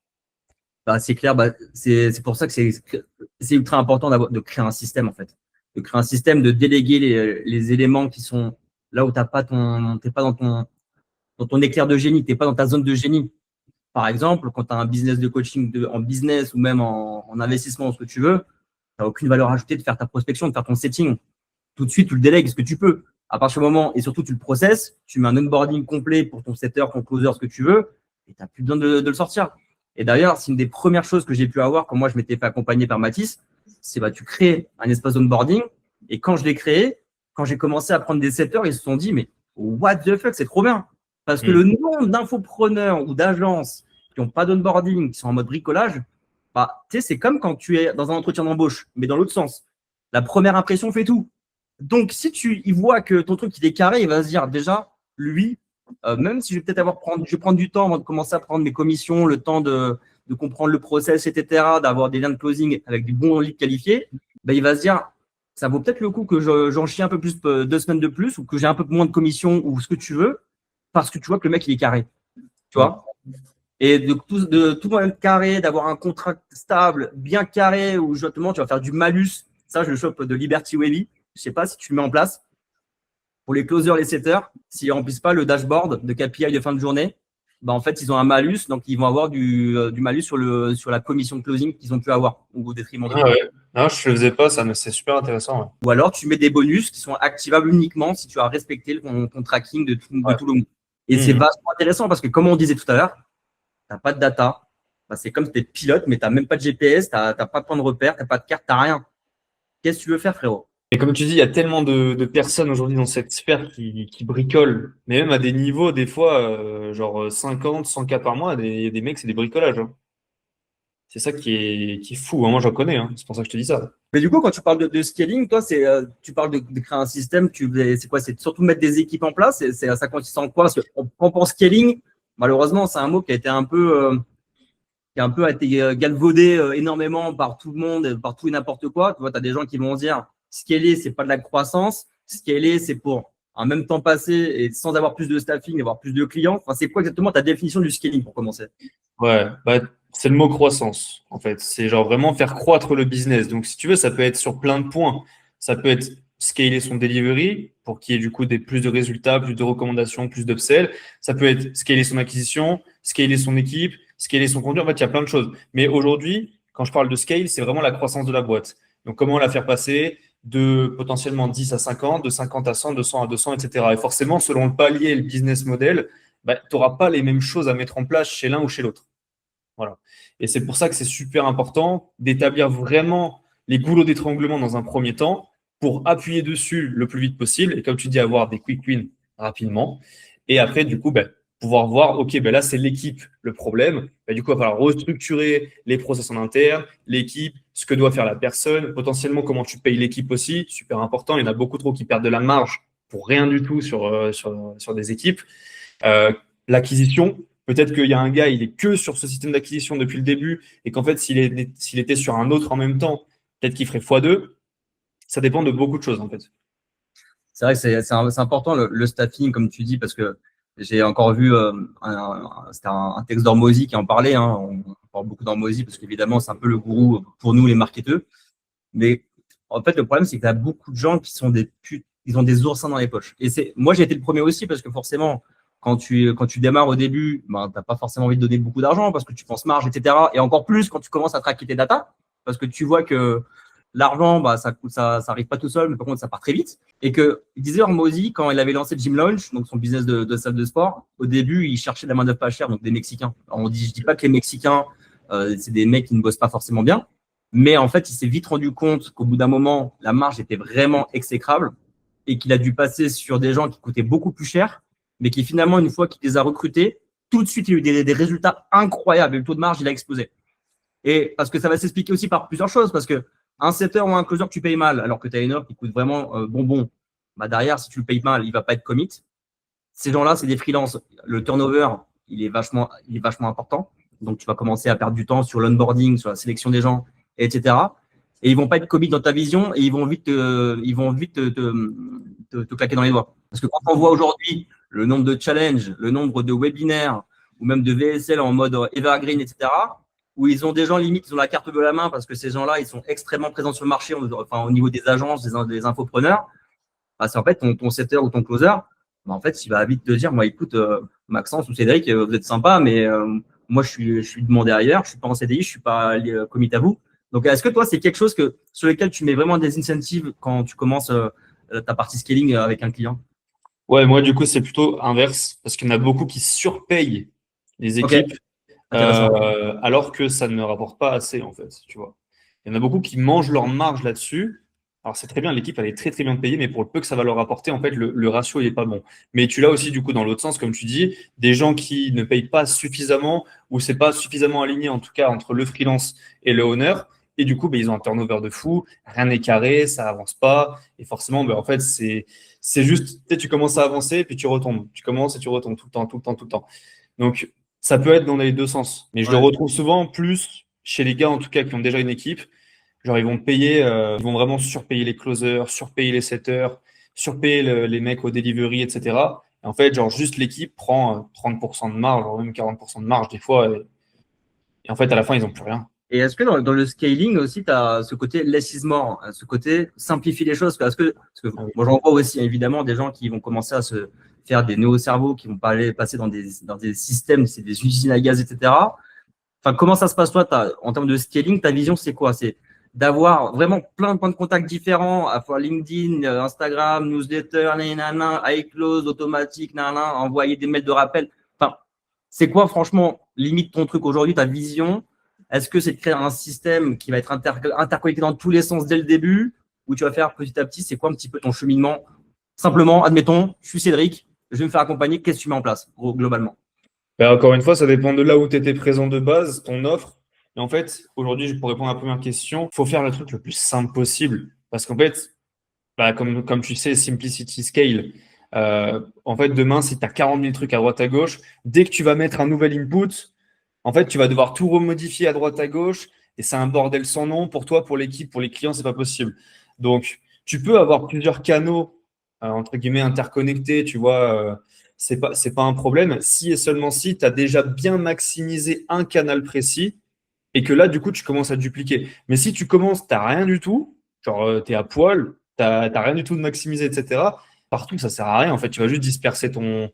Bah, c'est clair, bah, c'est pour ça que c'est ultra important de créer un système, en fait. De créer un système, de déléguer les éléments qui sont là où t'es pas dans ton éclair de génie, t'es pas dans ta zone de génie. Par exemple, quand tu as un business de coaching en business ou même en investissement, ce que tu veux, tu n'as aucune valeur ajoutée de faire ta prospection, de faire ton setting. Tout de suite, tu le délègues ce que tu peux. À partir du moment, et surtout, tu le processes, tu mets un onboarding complet pour ton setter, ton closer, ce que tu veux, et tu n'as plus besoin de le sortir. Et d'ailleurs, c'est une des premières choses que j'ai pu avoir quand moi, je m'étais fait accompagner par Mathis, c'est bah, tu crées un espace d'onboarding. Et quand je l'ai créé, quand j'ai commencé à prendre des setters, ils se sont dit, mais what the fuck, c'est trop bien. Parce que le nombre d'infopreneurs ou d'agences qui n'ont pas d'onboarding, qui sont en mode bricolage, bah, c'est comme quand tu es dans un entretien d'embauche, mais dans l'autre sens. La première impression fait tout. Donc, si il voit que ton truc il est carré, il va se dire déjà, lui, même si je vais peut-être je vais prendre du temps avant de commencer à prendre mes commissions, le temps de comprendre le process, etc., d'avoir des liens de closing avec des bons leads qualifiés, bah, il va se dire, ça vaut peut-être le coup que j'en chie un peu plus, 2 semaines de plus, ou que j'ai un peu moins de commissions, ou ce que tu veux, parce que tu vois que le mec, il est carré. Tu vois? Et de tout être carré, d'avoir un contrat stable, bien carré, où justement, tu vas faire du malus. Ça, je le chope de Liberty Wavy. Je ne sais pas si tu le mets en place. Pour les closers, les setters, s'ils ne remplissent pas le dashboard de KPI de fin de journée, bah, en fait, ils ont un malus. Donc, ils vont avoir du malus sur la commission de closing qu'ils ont pu avoir au détriment de. Ah ouais. Non, je ne faisais pas ça, mais c'est super intéressant. Ouais. Ou alors, tu mets des bonus qui sont activables uniquement si tu as respecté ton tracking de tout le monde. Et c'est vachement intéressant parce que, comme on disait tout à l'heure, tu n'as pas de data. Bah, c'est comme si tu es pilote, mais tu n'as même pas de GPS, tu n'as pas de point de repère, tu n'as pas de carte, tu n'as rien. Qu'est-ce que tu veux faire, frérot? Et comme tu dis, il y a tellement de personnes aujourd'hui dans cette sphère qui bricolent, mais même à des niveaux, des fois, genre 50, 100 cas par mois, il y a des mecs, c'est des bricolages. Hein. C'est ça qui est fou, hein. Moi, j'en connais, hein. C'est pour ça que je te dis ça. Mais du coup, quand tu parles de scaling, toi, tu parles de créer un système, c'est quoi? C'est surtout mettre des équipes en place? Ça consiste en quoi? Parce que quand on pense scaling, malheureusement, c'est un mot qui a été qui a un peu été galvaudé énormément par tout le monde, par tout et n'importe quoi. Tu vois, tu as des gens qui vont dire scaler, c'est pas de la croissance. Scaler, c'est pour en même temps passer et sans avoir plus de staffing, avoir plus de clients. Enfin, c'est quoi exactement ta définition du scaling pour commencer? Ouais, bah, c'est le mot croissance, en fait. C'est genre vraiment faire croître le business. Donc, si tu veux, ça peut être sur plein de points. Ça peut être scaler son delivery pour qu'il y ait du coup plus de résultats, plus de recommandations, plus d'upsell. Ça peut être scaler son acquisition, scaler son équipe, scaler son contenu. En fait, il y a plein de choses. Mais aujourd'hui, quand je parle de scale, c'est vraiment la croissance de la boîte. Donc, comment la faire passer de potentiellement 10 à 50, de 50 à 100, de 100 à 200, etc. Et forcément, selon le palier et le business model, bah, tu n'auras pas les mêmes choses à mettre en place chez l'un ou chez l'autre. Voilà. Et c'est pour ça que c'est super important d'établir vraiment les goulots d'étranglement dans un premier temps pour appuyer dessus le plus vite possible et comme tu dis, avoir des quick wins rapidement. Et après, du coup, ben, pouvoir voir, OK, ben là, c'est l'équipe le problème. Ben, du coup, il va falloir restructurer les process en interne, l'équipe, ce que doit faire la personne, potentiellement comment tu payes l'équipe aussi, super important. Il y en a beaucoup trop qui perdent de la marge pour rien du tout sur des équipes. L'acquisition, peut-être qu'il y a un gars, il est que sur ce système d'acquisition depuis le début et qu'en fait, s'il était sur un autre en même temps, peut-être qu'il ferait x2. Ça dépend de beaucoup de choses, en fait. C'est vrai que c'est important le staffing, comme tu dis, parce que j'ai encore vu c'était un texte d'Hormozy qui en parlait. Hein, on parle beaucoup d'Hormozy parce qu'évidemment, c'est un peu le gourou pour nous, les marketeurs. Mais en fait, le problème, c'est que tu as beaucoup de gens qui sont des putes, ils ont des oursins dans les poches. Et moi, j'ai été le premier aussi parce que forcément, quand tu démarres au début, ben, tu n'as pas forcément envie de donner beaucoup d'argent parce que tu penses marge, etc. Et encore plus quand tu commences à traquer tes data parce que tu vois que l'argent, bah, ça arrive pas tout seul, mais par contre, ça part très vite. Et que, il disait Hormozy, quand il avait lancé Gym Launch, donc son business de salle de sport, au début, il cherchait de la main-d'œuvre pas chère, donc des Mexicains. Alors, je dis pas que les Mexicains, c'est des mecs qui ne bossent pas forcément bien, mais en fait, il s'est vite rendu compte qu'au bout d'un moment, la marge était vraiment exécrable et qu'il a dû passer sur des gens qui coûtaient beaucoup plus cher, mais qui finalement, une fois qu'il les a recrutés, tout de suite, il a eu des résultats incroyables et le taux de marge, il a explosé. Et parce que ça va s'expliquer aussi par plusieurs choses, parce que un setter ou un closer que tu payes mal, alors que tu as une offre qui coûte vraiment bonbon, bah derrière, si tu le payes mal, il va pas être commit. Ces gens-là, c'est des freelances. Le turnover, il est vachement important. Donc, tu vas commencer à perdre du temps sur l'onboarding, sur la sélection des gens, etc. Et ils vont pas être commit dans ta vision et ils vont vite te claquer dans les doigts. Parce que quand on voit aujourd'hui le nombre de challenges, le nombre de webinaires ou même de VSL en mode evergreen, etc., où ils ont des gens limite, ils ont la carte de la main parce que ces gens-là, ils sont extrêmement présents sur le marché, enfin, au niveau des agences, des infopreneurs. Bah, c'est en fait ton setter ou ton closer, bah, en fait, il va vite te dire, moi, écoute, Maxence ou Cédric, vous êtes sympa, mais moi, je suis de mon derrière, je suis pas en CDI, je suis pas commit à vous. Donc, est-ce que toi, c'est quelque chose sur lequel tu mets vraiment des incentives quand tu commences ta partie scaling avec un client? Ouais, moi, du coup, c'est plutôt inverse parce qu'il y en a beaucoup qui surpayent les Ok, équipes intéressant. alors que ça ne rapporte pas assez, en fait, tu vois. Il y en a beaucoup qui mangent leur marge là-dessus. Alors, c'est très bien, l'équipe, elle est très, très bien payée, mais pour le peu que ça va leur apporter, en fait, le ratio, il n'est pas bon. Mais tu l'as aussi, du coup, dans l'autre sens, comme tu dis, des gens qui ne payent pas suffisamment ou c'est pas suffisamment aligné, en tout cas, entre le freelance et le owner. Et du coup, ben, ils ont un turnover de fou, rien n'est carré, ça avance pas. Et forcément, ben, en fait, c'est juste, tu sais, tu commences à avancer, puis tu retombes. Tu commences et tu retombes tout le temps, tout le temps, tout le temps. Donc, ça peut être dans les deux sens. Mais je le Ouais. retrouve souvent plus chez les gars, en tout cas, qui ont déjà une équipe. Genre, ils vont payer, ils vont vraiment surpayer les closers, surpayer les setters, surpayer les mecs au delivery, etc. Et en fait, genre, juste l'équipe prend 30% de marge, voire même 40% de marge des fois. Et en fait, à la fin, ils n'ont plus rien. Et est-ce que dans le scaling aussi, tu as ce côté less is more, hein, ce côté simplifie les choses? Parce que Ah oui. moi, j'en vois aussi évidemment des gens qui vont commencer à se faire des néo-cerveaux, qui vont passer dans des systèmes, c'est des usines à gaz, etc. Enfin, comment ça se passe toi, en termes de scaling, ta vision, c'est quoi? C'est d'avoir vraiment plein de points de contact différents, à la fois LinkedIn, Instagram, newsletter, nanana, iClose, automatique, nanana, envoyer des mails de rappel. Enfin, c'est quoi, franchement, limite ton truc aujourd'hui, ta vision? Est-ce que c'est de créer un système qui va être interconnecté dans tous les sens dès le début, ou tu vas faire petit à petit, c'est quoi un petit peu ton cheminement? Simplement, admettons, je suis Cédric, je vais me faire accompagner, qu'est-ce que tu mets en place, globalement? Ben, encore une fois, ça dépend de là où tu étais présent de base, ton offre. Et en fait, aujourd'hui, pour répondre à la première question, il faut faire le truc le plus simple possible. Parce qu'en fait, bah, comme tu sais, Simplicity Scale, en fait, demain, si tu as 40 000 trucs à droite à gauche, dès que tu vas mettre un nouvel input, en fait, tu vas devoir tout remodifier à droite à gauche et c'est un bordel sans nom pour toi, pour l'équipe, pour les clients, c'est pas possible. Donc, tu peux avoir plusieurs canaux, entre guillemets, interconnectés, tu vois, c'est pas un problème si et seulement si tu as déjà bien maximisé un canal précis et que là, du coup, tu commences à dupliquer. Mais si tu commences, tu n'as rien du tout, genre, tu es à poil, tu n'as rien du tout de maximisé, etc., partout, ça sert à rien. En fait, tu vas juste disperser ton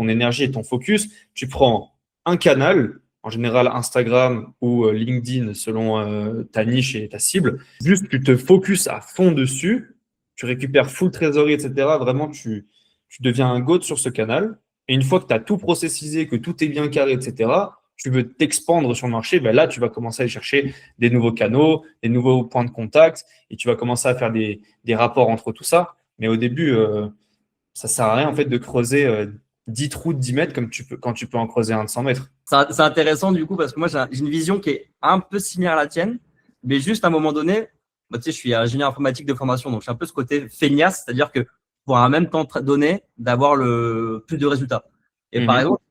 énergie et ton focus. Tu prends un canal, en général Instagram ou LinkedIn, selon ta niche et ta cible. Juste, tu te focuses à fond dessus, tu récupères full trésorerie, etc. Vraiment, tu deviens un GOAT sur ce canal. Et une fois que tu as tout processisé, que tout est bien carré, etc., tu veux t'expandre sur le marché, ben là, tu vas commencer à aller chercher des nouveaux canaux, des nouveaux points de contact, et tu vas commencer à faire des rapports entre tout ça. Mais au début, ça sert à rien en fait de creuser 10 trous de 10 mètres comme quand tu peux en creuser un de 100 mètres. C'est intéressant du coup parce que moi j'ai une vision qui est un peu similaire à la tienne, mais juste à un moment donné, bah, tu sais, je suis ingénieur informatique de formation, donc j'ai un peu ce côté feignasse, c'est-à-dire que pour un même temps donné, d'avoir le plus de résultats. Et par exemple,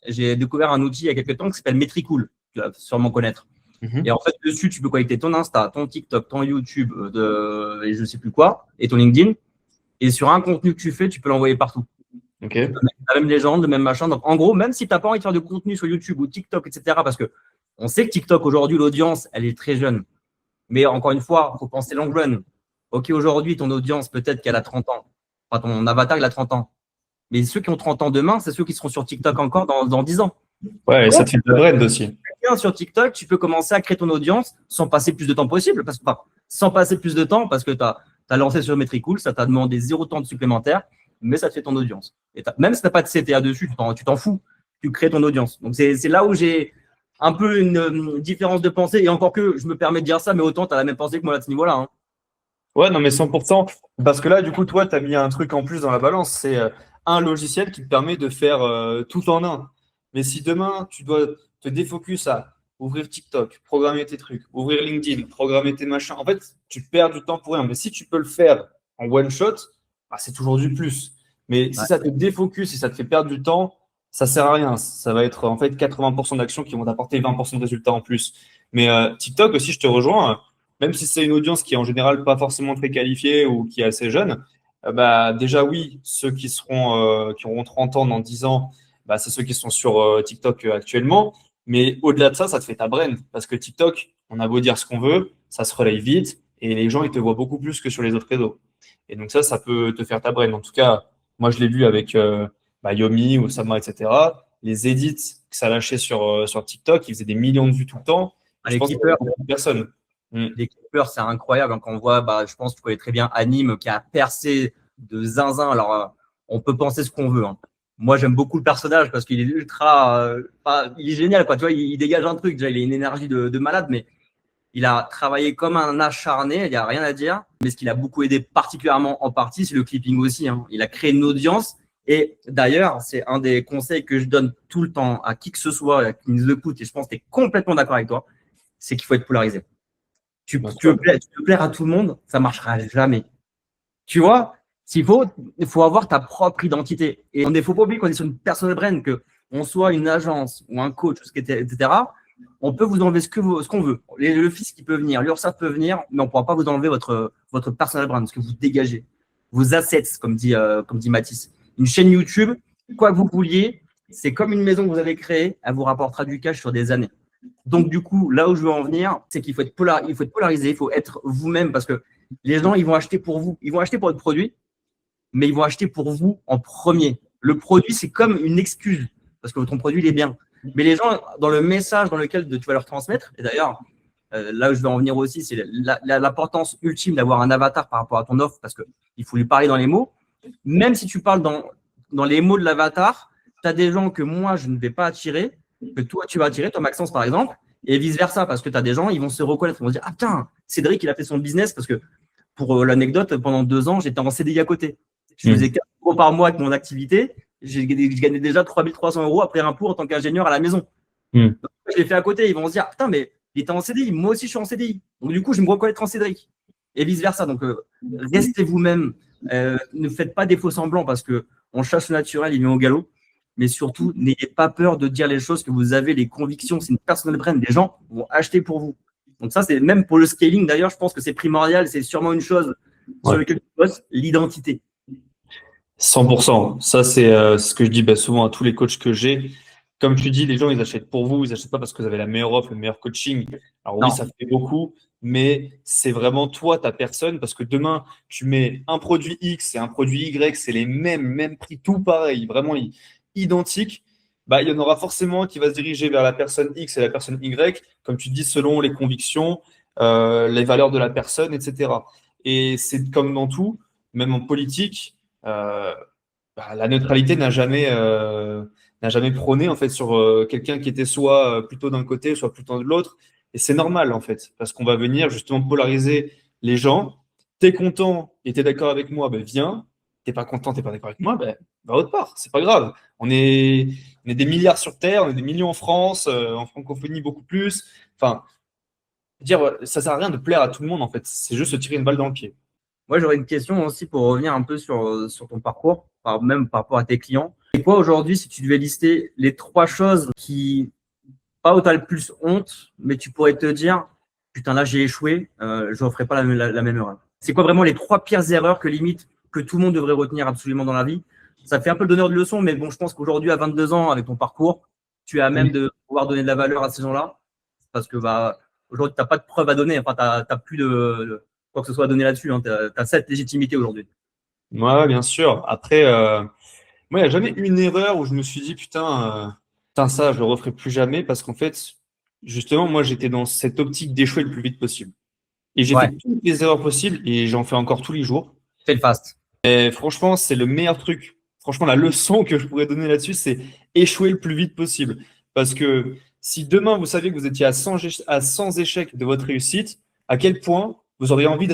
j'ai découvert un outil il y a quelques temps qui s'appelle Metricool, tu vas sûrement connaître. Et en fait, dessus, tu peux connecter ton Insta, ton TikTok, ton YouTube, et je sais plus quoi, et ton LinkedIn. Et sur un contenu que tu fais, tu peux l'envoyer partout. Ok. La même légende, le même machin. Donc, en gros, même si tu n'as pas envie de faire de contenu sur YouTube ou TikTok, etc., parce que on sait que TikTok, aujourd'hui, l'audience, elle est très jeune. Mais encore une fois, il faut penser long run. OK, aujourd'hui, ton audience, peut-être qu'elle a 30 ans. Enfin, ton avatar, il a 30 ans. Mais ceux qui ont 30 ans demain, c'est ceux qui seront sur TikTok encore dans 10 ans. Ouais, et ça te fait de la brand aussi. Sur TikTok, tu peux commencer à créer ton audience sans passer plus de temps possible. Sans passer plus de temps parce que tu as lancé sur Metricool, ça t'a demandé 0 temps de supplémentaire, mais ça te fait ton audience. Et même si tu n'as pas de CTA dessus, tu t'en fous. Tu crées ton audience. Donc, c'est là où j'ai un peu une différence de pensée. Et encore que je me permets de dire ça, mais autant tu as la même pensée que moi à ce niveau-là. Hein. Ouais, non, mais 100%. Parce que là, du coup, toi, tu as mis un truc en plus dans la balance. C'est un logiciel qui te permet de faire tout en un. Mais si demain, tu dois te défocus à ouvrir TikTok, programmer tes trucs, ouvrir LinkedIn, programmer tes machins, en fait, tu perds du temps pour rien. Mais si tu peux le faire en one shot, bah, c'est toujours du plus. Mais si ça te défocus, si ça te fait perdre du temps, ça sert à rien. Ça va être en fait 80% d'actions qui vont t'apporter 20% de résultats en plus. Mais TikTok aussi, je te rejoins. Même si c'est une audience qui est en général pas forcément très qualifiée ou qui est assez jeune, bah, déjà oui, ceux qui auront 30 ans dans 10 ans, bah, c'est ceux qui sont sur TikTok actuellement. Mais au-delà de ça, ça te fait ta brand. Parce que TikTok, on a beau dire ce qu'on veut, ça se relaye vite et les gens, ils te voient beaucoup plus que sur les autres réseaux. Et donc ça peut te faire ta brand. En tout cas, moi, je l'ai vu avec Yomi, Osama, etc. Les edits que ça lâchait sur TikTok, ils faisaient des millions de vues tout le temps. Je pense qu'il y a beaucoup de personnes. Les clippers, c'est incroyable. Quand on voit, je pense que tu connais très bien Anime qui a percé de zinzin. Alors, on peut penser ce qu'on veut. Hein. Moi, j'aime beaucoup le personnage parce qu'il est ultra. Il est génial, quoi. Tu vois, il dégage un truc. Déjà, il a une énergie de malade, mais il a travaillé comme un acharné. Il n'y a rien à dire. Mais ce qui l'a beaucoup aidé, particulièrement en partie, c'est le clipping aussi. Hein. Il a créé une audience. Et d'ailleurs, c'est un des conseils que je donne tout le temps à qui que ce soit qui nous écoute. Et je pense que tu es complètement d'accord avec toi. C'est qu'il faut être polarisé. Tu veux plaire à tout le monde, ça ne marchera jamais. Tu vois, il faut avoir ta propre identité. Et il ne faut pas oublier qu'on est sur une personal brand, qu'on soit une agence ou un coach, etc. On peut vous enlever ce qu'on veut. Le fils qui peut venir, l'URSSAF peut venir, mais on ne pourra pas vous enlever votre personal brand, ce que vous dégagez. Vos assets, comme dit Mathis. Une chaîne YouTube, quoi que vous vouliez, c'est comme une maison que vous avez créée, elle vous rapportera du cash sur des années. Donc, du coup, là où je veux en venir, c'est qu'il faut être polarisé, il faut être vous-même parce que les gens, ils vont acheter pour vous. Ils vont acheter pour votre produit, mais ils vont acheter pour vous en premier. Le produit, c'est comme une excuse parce que ton produit, il est bien. Mais les gens, dans le message dans lequel tu vas leur transmettre, et d'ailleurs, là où je veux en venir aussi, c'est l'importance ultime d'avoir un avatar par rapport à ton offre parce qu'il faut lui parler dans les mots. Même si tu parles dans les mots de l'avatar, tu as des gens que moi, je ne vais pas attirer, que toi, tu vas attirer, toi, Maxence, par exemple, et vice-versa, parce que tu as des gens, ils vont se reconnaître, ils vont se dire « Ah putain, Cédric, il a fait son business, parce que pour l'anecdote, pendant 2 ans, j'étais en CDI à côté. Je faisais 4 euros par mois avec mon activité, je gagnais déjà 3 300 € après impôt en tant qu'ingénieur à la maison. Donc, je l'ai fait à côté, ils vont se dire « Putain, mais il était en CDI. Moi aussi, je suis en CDI. Donc, du coup, je me reconnaître en Cédric. Et vice-versa. Donc, restez vous-même. Ne faites pas des faux semblants parce qu'on chasse le naturel, il vient au galop. Mais surtout, n'ayez pas peur de dire les choses que vous avez, les convictions. C'est une personal brand. Les gens vont acheter pour vous. Donc, ça, c'est même pour le scaling. D'ailleurs, je pense que c'est primordial. C'est sûrement une chose sur laquelle tu bosses, l'identité. 100%. Ça, c'est ce que je dis souvent à tous les coachs que j'ai. Comme tu dis, les gens, ils achètent pour vous, ils achètent pas parce que vous avez la meilleure offre, le meilleur coaching. Alors oui, Non. ça fait beaucoup, mais c'est vraiment toi, ta personne, parce que demain, tu mets un produit X et un produit Y, c'est les mêmes prix, tout pareil, vraiment identique. Bah, il y en aura forcément qui va se diriger vers la personne X et la personne Y, comme tu dis, selon les convictions, les valeurs de la personne, etc. Et c'est comme dans tout, même en politique, la neutralité n'a jamais prôné en fait sur quelqu'un qui était soit plutôt d'un côté, soit plutôt de l'autre. Et c'est normal en fait, parce qu'on va venir justement polariser les gens. T'es content et t'es d'accord avec moi, ben viens. T'es pas content, t'es pas d'accord avec moi, ben va autre part. C'est pas grave. On est des milliards sur Terre, on est des millions en France, en francophonie beaucoup plus. Enfin, dire ça sert à rien de plaire à tout le monde en fait. C'est juste se tirer une balle dans le pied. Moi, j'aurais une question aussi pour revenir un peu sur ton parcours, même par rapport à tes clients. Et quoi aujourd'hui, si tu devais lister les 3 choses qui, pas où tu as le plus honte, mais tu pourrais te dire, putain, là, j'ai échoué, je ne referai pas la même erreur. C'est quoi vraiment les 3 pires erreurs que limite que tout le monde devrait retenir absolument dans la vie? Ça fait un peu le donneur de leçons, mais bon, je pense qu'aujourd'hui, à 22 ans, avec ton parcours, tu es à même de pouvoir donner de la valeur à ces gens-là. Parce que aujourd'hui, tu n'as pas de preuves à donner. Enfin, tu n'as plus de quoi que ce soit à donner là-dessus. Hein. Tu as cette légitimité aujourd'hui. Ouais, bien sûr. Après, moi, il n'y a jamais eu une erreur où je me suis dit, putain, ça, je le referai plus jamais parce qu'en fait, justement, moi, j'étais dans cette optique d'échouer le plus vite possible. Et j'ai Ouais, fait toutes les erreurs possibles et j'en fais encore tous les jours. fais le fast. Et franchement, c'est le meilleur truc. Franchement, la leçon que je pourrais donner là-dessus, c'est échouer le plus vite possible. Parce que si demain, vous saviez que vous étiez à 100 échecs de votre réussite, à quel point vous auriez envie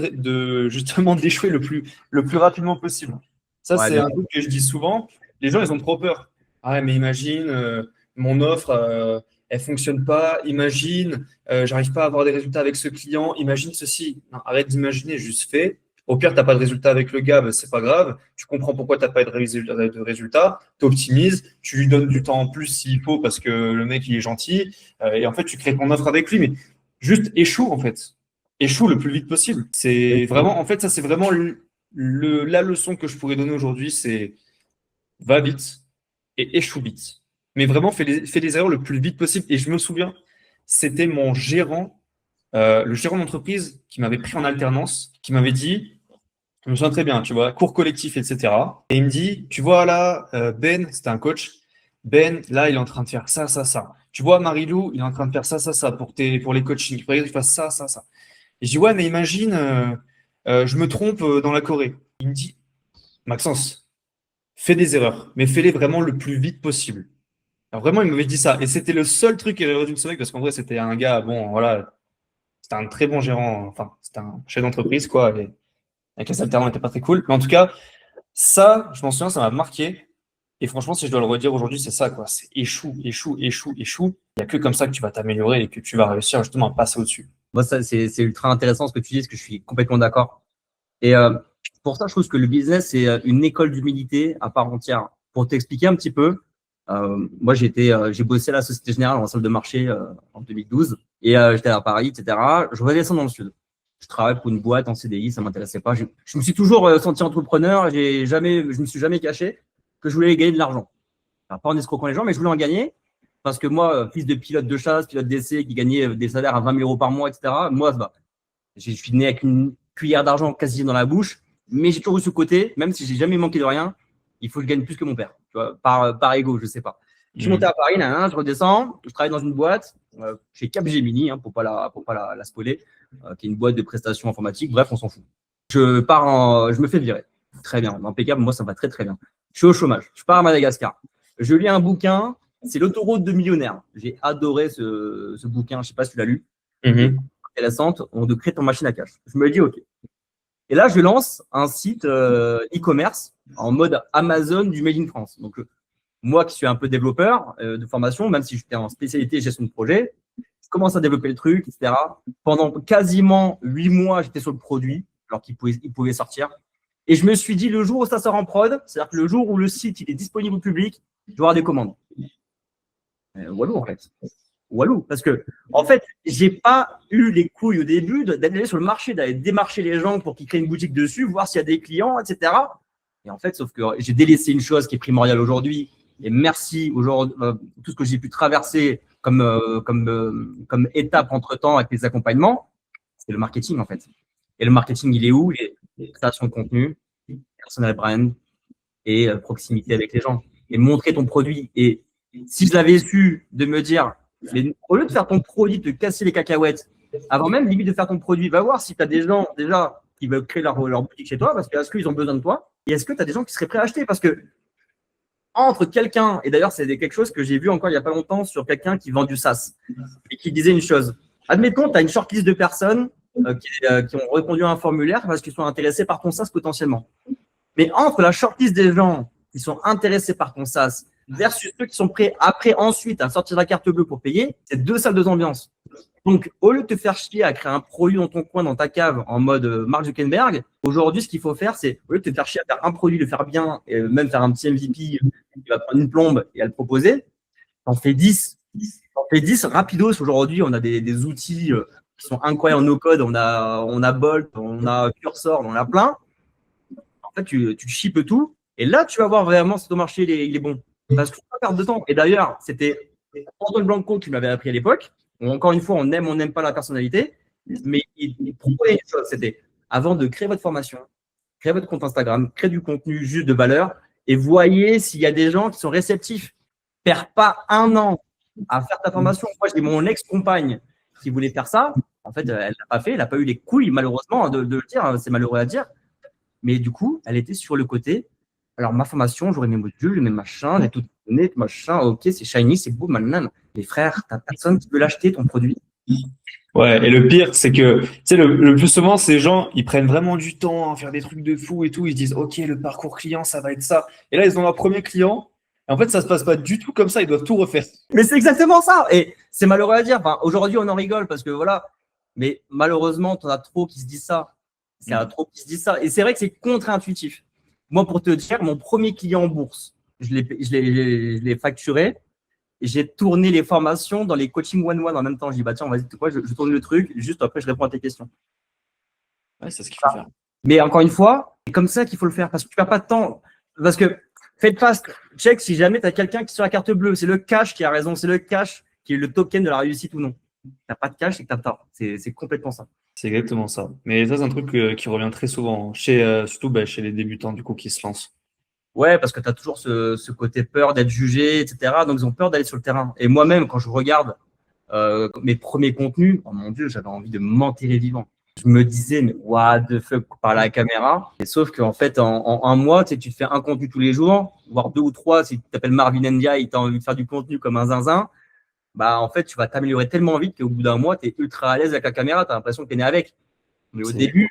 justement d'échouer le plus rapidement possible. Ça, Ouais, c'est bien un sûr. truc que je dis souvent. Les gens, ils ont trop peur. Ah, ouais, mais imagine, mon offre, elle fonctionne pas. Imagine, j'arrive pas à avoir des résultats avec ce client. Imagine ceci. Non, arrête d'imaginer, juste fais. Au pire, tu n'as pas de résultat avec le gars, ben, c'est pas grave. Tu comprends pourquoi tu n'as pas de résultat. Tu optimises, tu lui donnes du temps en plus s'il faut parce que le mec, il est gentil. Et en fait, tu crées ton offre avec lui. Mais juste échoue, en fait. Échoue le plus vite possible. C'est vraiment, en fait, ça, c'est vraiment la leçon que je pourrais donner aujourd'hui, c'est va vite et échoue vite. Mais vraiment, fais les erreurs le plus vite possible. Et je me souviens, c'était mon gérant, le gérant d'entreprise qui m'avait pris en alternance, qui m'avait dit, je me souviens très bien, tu vois, cours collectif, etc. Et il me dit, tu vois là, Ben, c'était un coach, Ben, là, il est en train de faire ça, ça, ça. Tu vois, Marilou, il est en train de faire ça, ça, ça pour les coachings. Il faudrait qu'il fasse ça, ça, ça. Et je dis, ouais, mais imagine, je me trompe dans la Corée. Il me dit, Maxence, fais des erreurs, mais fais-les vraiment le plus vite possible. Alors vraiment, il m'avait dit ça. Et c'était le seul truc qui avait retenu ce mec, parce qu'en vrai, c'était un gars, bon, voilà, c'était un très bon gérant, enfin, c'était un chef d'entreprise, quoi. Et avec les alternants, il n'était pas très cool. Mais en tout cas, ça, je m'en souviens, ça m'a marqué. Et franchement, si je dois le redire aujourd'hui, c'est ça, quoi. C'est échoue, échoue, échoue, échoue. Il n'y a que comme ça que tu vas t'améliorer et que tu vas réussir justement à passer au-dessus. Moi, ça, c'est ultra intéressant ce que tu dis, parce que je suis complètement d'accord. Et pour ça, je trouve que le business, c'est une école d'humilité à part entière. Pour t'expliquer un petit peu, moi, j'ai bossé à la Société Générale en salle de marché en 2012 et j'étais à Paris, etc. Je redescends dans le sud. Je travaille pour une boîte en CDI, ça m'intéressait pas. Je me suis toujours senti entrepreneur. Je me suis jamais caché que je voulais gagner de l'argent. Alors, pas en escroquant les gens, mais je voulais en gagner parce que moi, fils de pilote de chasse, pilote d'essai, qui gagnait des salaires à 20 000 euros par mois, etc. Moi, je suis né avec une cuillère d'argent quasi dans la bouche, mais j'ai toujours eu ce côté, même si j'ai jamais manqué de rien, il faut que je gagne plus que mon père, tu vois, par ego, je sais pas. Je suis monté à Paris, je redescends, je travaille dans une boîte chez Capgemini, pour pas la spoiler, qui est une boîte de prestations informatiques. Bref, on s'en fout. Je me fais virer. Très bien, impeccable, moi ça va très très bien. Je suis au chômage, je pars à Madagascar. Je lis un bouquin, c'est l'autoroute de millionnaire. J'ai adoré ce bouquin, je sais pas si tu l'as lu. Intéressante, de créer ton machine à cash. Je me dis OK. Et là, je lance un site e-commerce en mode Amazon du Made in France. Donc, moi qui suis un peu développeur de formation, même si j'étais en spécialité gestion de projet, Je commence à développer le truc, etc. Pendant quasiment 8 mois, j'étais sur le produit, alors qu'il pouvait sortir. Et je me suis dit, le jour où ça sort en prod, c'est-à-dire que le jour où le site il est disponible au public, je vais avoir des commandes. Walou, en fait. Walou. Parce que, en fait, j'ai pas eu les couilles au début d'aller sur le marché, d'aller démarcher les gens pour qu'ils créent une boutique dessus, voir s'il y a des clients, etc. Et en fait, sauf que j'ai délaissé une chose qui est primordiale aujourd'hui. Et merci aujourd'hui, tout ce que j'ai pu traverser comme étape entre-temps avec les accompagnements, c'est le marketing, en fait. Et le marketing, il est où? Les créations de contenu, personal brand et proximité avec les gens. Et montrer ton produit. Et si je l'avais su de me dire, mais au lieu de faire ton produit, de casser les cacahuètes, avant même limite de faire ton produit, va voir si tu as des gens déjà qui veulent créer leur boutique chez toi, parce que est-ce qu'ils ont besoin de toi? Et est-ce que tu as des gens qui seraient prêts à acheter? Parce que entre quelqu'un, et d'ailleurs c'est quelque chose que j'ai vu encore il n'y a pas longtemps sur quelqu'un qui vend du SaaS et qui disait une chose. Admettons, tu as une shortlist de personnes qui ont répondu à un formulaire parce qu'ils sont intéressés par ton SaaS potentiellement. Mais entre la shortlist des gens qui sont intéressés par ton SaaS versus ceux qui sont prêts après ensuite à sortir la carte bleue pour payer, c'est 2 salles, 2 ambiances. Donc, au lieu de te faire chier à créer un produit dans ton coin, dans ta cave, en mode Mark Zuckerberg, aujourd'hui, ce qu'il faut faire, c'est, au lieu de te faire chier à faire un produit, le faire bien, et même faire un petit MVP qui va prendre une plombe et à le proposer, t'en fais 10. T'en fais 10 rapidos. Aujourd'hui, on a des outils qui sont incroyables en no-code. On a Bolt, on a Cursor, on en a plein. En fait, tu shippes tout. Et là, tu vas voir vraiment si ton marché il est bon. Parce que tu vas perdre de temps. Et d'ailleurs, c'était Antoine Blanco qui m'avait appris à l'époque. Encore une fois, on n'aime pas la personnalité. Mais il proposait une chose, c'était avant de créer votre formation, créer votre compte Instagram, créer du contenu juste de valeur et voyez s'il y a des gens qui sont réceptifs. Perds pas 1 an à faire ta formation. Moi, j'ai mon ex-compagne qui voulait faire ça. En fait, elle l'a pas fait. Elle n'a pas eu les couilles, malheureusement, de le dire. C'est malheureux à dire. Mais du coup, elle était sur le côté. Alors, ma formation, j'aurai mes modules, mes machins, j'ai tout donné, machin. Ok, c'est shiny, c'est beau, maintenant. Mais frère, t'as personne qui veut l'acheter, ton produit. Ouais, et le pire, c'est que, tu sais, le plus souvent, ces gens, ils prennent vraiment du temps à faire des trucs de fou et tout. Ils se disent, OK, le parcours client, ça va être ça. Et là, ils ont leur premier client. Et en fait, ça se passe pas du tout comme ça. Ils doivent tout refaire. Mais c'est exactement ça. Et c'est malheureux à dire. Enfin, aujourd'hui, on en rigole parce que voilà. Mais malheureusement, t'en as trop qui se disent ça. Il y en a trop qui se disent ça. Et c'est vrai que c'est contre-intuitif. Moi, pour te dire, mon premier client en bourse, je l'ai facturé. J'ai tourné les formations dans les coachings one-one en même temps. Je dis, bah tiens, vas-y, quoi, je tourne le truc. Juste après, je réponds à tes questions. Ouais, c'est ce qu'il faut faire. Mais encore une fois, c'est comme ça qu'il faut le faire parce que tu perds pas de temps. Parce que faites fast, check si jamais tu as quelqu'un qui est sur la carte bleue. C'est le cash qui a raison. C'est le cash qui est le token de la réussite ou non. Tu n'as pas de cash, c'est que tu as tort. C'est complètement ça. C'est exactement ça. Mais ça, c'est un truc qui revient très souvent, surtout chez les débutants du coup qui se lancent. Ouais, parce que tu as toujours ce côté peur d'être jugé, etc. Donc, ils ont peur d'aller sur le terrain. Et moi-même, quand je regarde mes premiers contenus, oh mon Dieu, j'avais envie de m'enterrer vivant. Je me disais, mais what the fuck, par la caméra. Et sauf qu'en fait, en 1 mois, tu te fais un contenu tous les jours, voire 2 ou 3. Si tu t'appelles Marvin Ndia et tu as envie de faire du contenu comme un zinzin, bah, en fait, tu vas t'améliorer tellement vite qu'au bout d'un mois, tu es ultra à l'aise avec la caméra. Tu as l'impression que tu es né avec. Mais au début,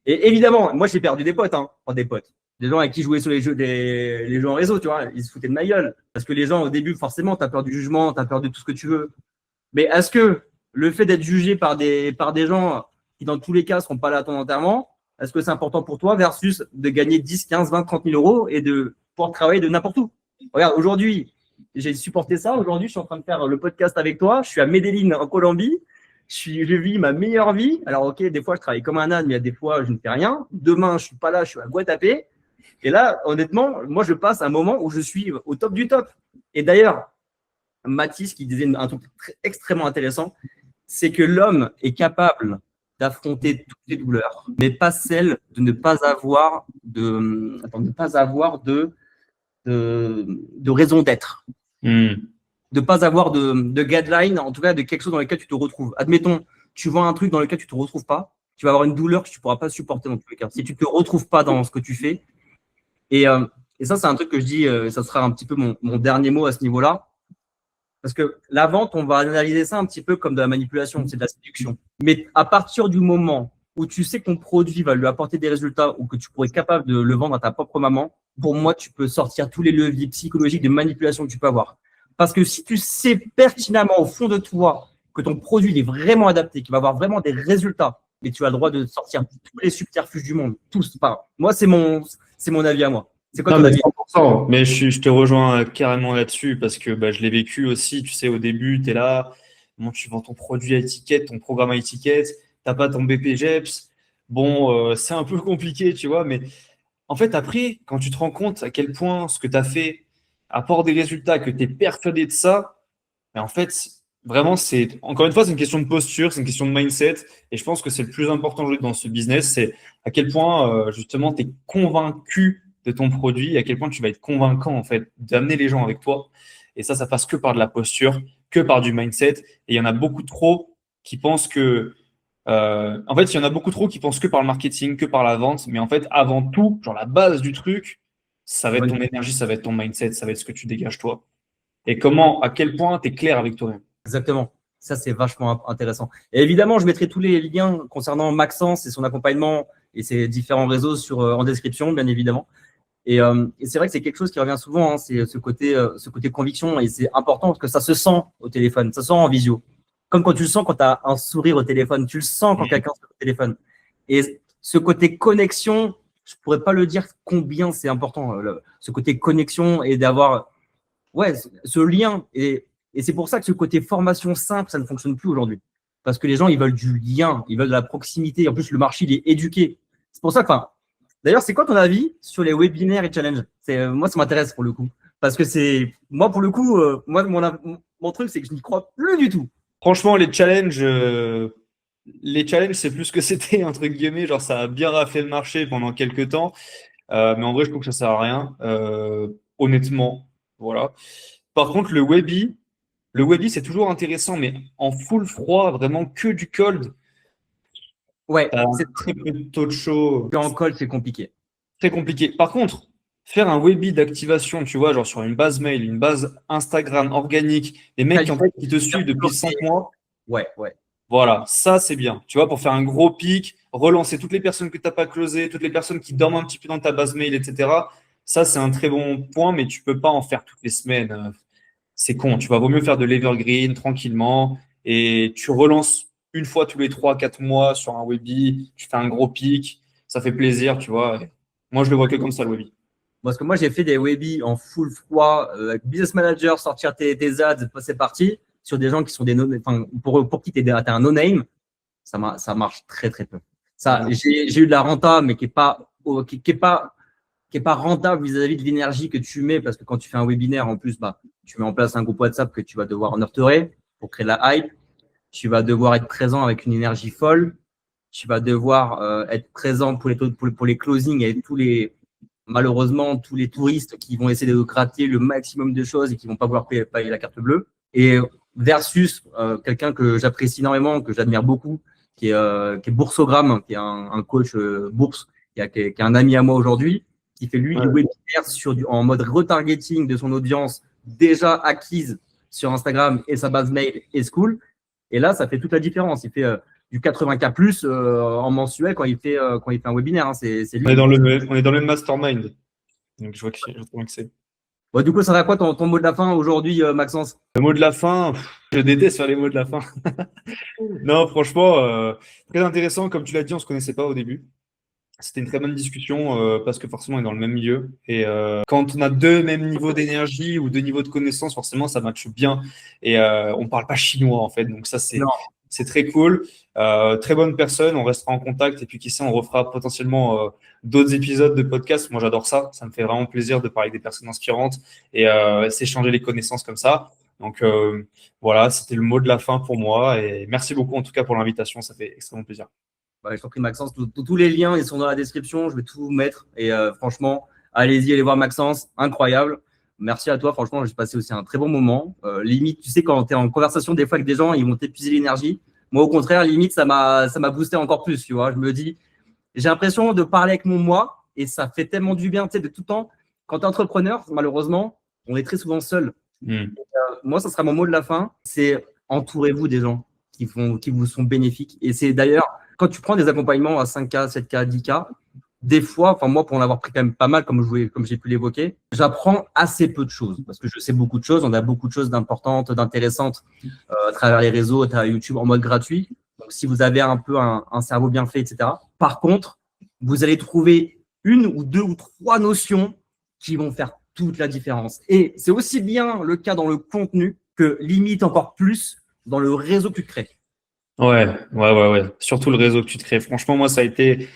et évidemment, moi, j'ai perdu des potes, des potes. Des gens avec qui je jouais sur les jeux en réseau, tu vois, ils se foutaient de ma gueule. Parce que les gens, au début, forcément, tu as peur du jugement, tu as peur de tout ce que tu veux. Mais est-ce que le fait d'être jugé par des gens qui, dans tous les cas, ne seront pas là à ton enterrement, est-ce que c'est important pour toi versus de gagner 10, 15, 20, 30 000 euros et de pouvoir travailler de n'importe où? Regarde, aujourd'hui, j'ai supporté ça. Aujourd'hui, je suis en train de faire le podcast avec toi. Je suis à Medellín, en Colombie. Je vis ma meilleure vie. Alors, ok, des fois, je travaille comme un âne, mais des fois, je ne fais rien. Demain, je ne suis pas là, je suis à Guatapé. Et là, honnêtement, moi, je passe un moment où je suis au top du top. Et d'ailleurs, Mathis qui disait un truc extrêmement intéressant, c'est que l'homme est capable d'affronter toutes les douleurs, mais pas celle de ne pas avoir de raison d'être. De ne pas avoir de guideline, en tout cas de quelque chose dans lequel tu te retrouves. Admettons, tu vois un truc dans lequel tu ne te retrouves pas, tu vas avoir une douleur que tu ne pourras pas supporter dans tous les cas. Si tu ne te retrouves pas dans ce que tu fais, et ça, c'est un truc que je dis, ça sera un petit peu mon dernier mot à ce niveau-là. Parce que la vente, on va analyser ça un petit peu comme de la manipulation, c'est de la séduction. Mais à partir du moment où tu sais que ton produit va lui apporter des résultats ou que tu pourrais être capable de le vendre à ta propre maman, pour moi, tu peux sortir tous les leviers psychologiques de manipulation que tu peux avoir. Parce que si tu sais pertinemment au fond de toi que ton produit il est vraiment adapté, qu'il va avoir vraiment des résultats, et tu as le droit de sortir tous les subterfuges du monde, tous. Enfin, moi, c'est mon avis à moi. C'est quoi Non, ton mais avis? 100%. Mais je te rejoins carrément là-dessus parce que bah, je l'ai vécu aussi. Tu sais, au début, tu es là, bon, tu vends ton produit à étiquette, ton programme à étiquette, t'as pas ton BPGEPS. Bon, c'est un peu compliqué, tu vois, mais en fait, après, quand tu te rends compte à quel point ce que tu as fait apporte des résultats, que tu es persuadé de ça, mais en fait, vraiment, encore une fois, c'est une question de posture, c'est une question de mindset. Et je pense que c'est le plus important aujourd'hui dans ce business, c'est à quel point, justement, tu es convaincu de ton produit, à quel point tu vas être convaincant, en fait, d'amener les gens avec toi. Et ça passe que par de la posture, que par du mindset. Et il y en a beaucoup trop qui pensent que, en fait, il y en a beaucoup trop qui pensent que par le marketing, que par la vente. Mais en fait, avant tout, genre la base du truc, ça va être ton énergie, ça va être ton mindset, ça va être ce que tu dégages toi. Et comment, à quel point tu es clair avec toi-même. Exactement. Ça, c'est vachement intéressant. Et évidemment, je mettrai tous les liens concernant Maxence et son accompagnement et ses différents réseaux en description, bien évidemment. Et c'est vrai que c'est quelque chose qui revient souvent, hein, c'est ce côté conviction. Et c'est important parce que ça se sent au téléphone, ça se sent en visio. Comme quand tu le sens quand tu as un sourire au téléphone, tu le sens quand quelqu'un est au téléphone. Et ce côté connexion, je pourrais pas le dire combien c'est important, ce côté connexion et d'avoir ce lien. Et c'est pour ça que ce côté formation simple, ça ne fonctionne plus aujourd'hui. Parce que les gens, ils veulent du lien, ils veulent de la proximité. En plus, le marché, il est éduqué. C'est pour ça que, d'ailleurs, c'est quoi ton avis sur les webinaires et challenges? Moi, ça m'intéresse pour le coup. Parce que moi, pour le coup, moi, mon truc, c'est que je n'y crois plus du tout. Franchement, les challenges, c'est plus ce que c'était, entre guillemets. Genre, ça a bien raflé le marché pendant quelques temps. Mais en vrai, je trouve que ça sert à rien. Honnêtement, voilà. Par contre, le Webby, c'est toujours intéressant, mais en full froid, vraiment que du cold, Ouais, t'as c'est très peu de taux de show. en call, c'est compliqué. Très compliqué. Par contre, faire un Webby d'activation, tu vois, genre sur une base mail, une base Instagram organique, des mecs qui te suivent depuis 5 mois, Ouais, ouais. voilà, ça c'est bien. Tu vois, pour faire un gros pic, relancer toutes les personnes que tu n'as pas closées, toutes les personnes qui dorment un petit peu dans ta base mail, etc. Ça, c'est un très bon point, mais tu peux pas en faire toutes les semaines. C'est con. Tu vas vaut mieux faire de l'evergreen tranquillement et tu relances une fois tous les 3, 4 mois sur un Webby, tu fais un gros pic, ça fait plaisir, tu vois. Moi, je le vois que comme ça, le Webby. Parce que moi, j'ai fait des webis en full froid, avec Business Manager, sortir tes ads, c'est parti, sur des gens qui sont pour qui tu es un no-name, ça marche très, très peu. J'ai eu de la renta, mais qui est pas rentable vis-à-vis de l'énergie que tu mets, parce que quand tu fais un webinaire, en plus, tu mets en place un groupe WhatsApp que tu vas devoir nurturer pour créer de la hype. Tu vas devoir être présent avec une énergie folle. Tu vas devoir être présent pour les closings et malheureusement, tous les touristes qui vont essayer de gratter le maximum de choses et qui vont pas vouloir payer la carte bleue. Et versus quelqu'un que j'apprécie énormément, que j'admire beaucoup, qui est Boursogramme, qui est un coach bourse, qui est un ami à moi aujourd'hui, qui fait lui du webinaire en mode retargeting de son audience déjà acquise sur Instagram et sa base mail et school. Et là, ça fait toute la différence. Il fait du 80K plus en mensuel quand il fait un webinaire. Hein. C'est lui. On est dans le mastermind. Donc, je vois que c'est. Bon, du coup, ça va quoi ton mot de la fin aujourd'hui, Maxence? Le mot de la fin, je déteste faire les mots de la fin. Non, franchement, très intéressant. Comme tu l'as dit, on ne se connaissait pas au début. C'était une très bonne discussion parce que forcément, on est dans le même milieu. Et quand on a deux mêmes niveaux d'énergie ou deux niveaux de connaissances, forcément, ça matche bien. Et on ne parle pas chinois, en fait. Donc ça, c'est très cool. Très bonne personne. On restera en contact. Et puis, qui sait, on refera potentiellement d'autres épisodes de podcast. Moi, j'adore ça. Ça me fait vraiment plaisir de parler avec des personnes inspirantes et s'échanger les connaissances comme ça. Donc voilà, c'était le mot de la fin pour moi. Et merci beaucoup, en tout cas, pour l'invitation. Ça fait extrêmement plaisir. Je t'en prie, Maxence. Tous les liens, ils sont dans la description. Je vais tout mettre. Et franchement, allez voir Maxence. Incroyable. Merci à toi. Franchement, j'ai passé aussi un très bon moment. Limite, tu sais, quand tu es en conversation des fois avec des gens, ils vont t'épuiser l'énergie. Moi, au contraire, limite, ça m'a boosté encore plus. Tu vois, je me dis, j'ai l'impression de parler avec mon moi et ça fait tellement du bien. Tu sais, de tout temps, quand tu es entrepreneur, malheureusement, on est très souvent seul. Moi, ça sera mon mot de la fin. C'est entourez-vous des gens qui vous sont bénéfiques. Et c'est d'ailleurs, quand tu prends des accompagnements à 5K, 7K, 10K, des fois, enfin moi, pour en avoir pris quand même pas mal, comme j'ai pu l'évoquer, j'apprends assez peu de choses parce que je sais beaucoup de choses. On a beaucoup de choses d'importantes, d'intéressantes à travers les réseaux, à travers YouTube en mode gratuit. Donc, si vous avez un peu un cerveau bien fait, etc. Par contre, vous allez trouver une ou deux ou trois notions qui vont faire toute la différence. Et c'est aussi bien le cas dans le contenu que limite encore plus dans le réseau que tu crées. Ouais. Surtout le réseau que tu te crées. Franchement, moi, ça a été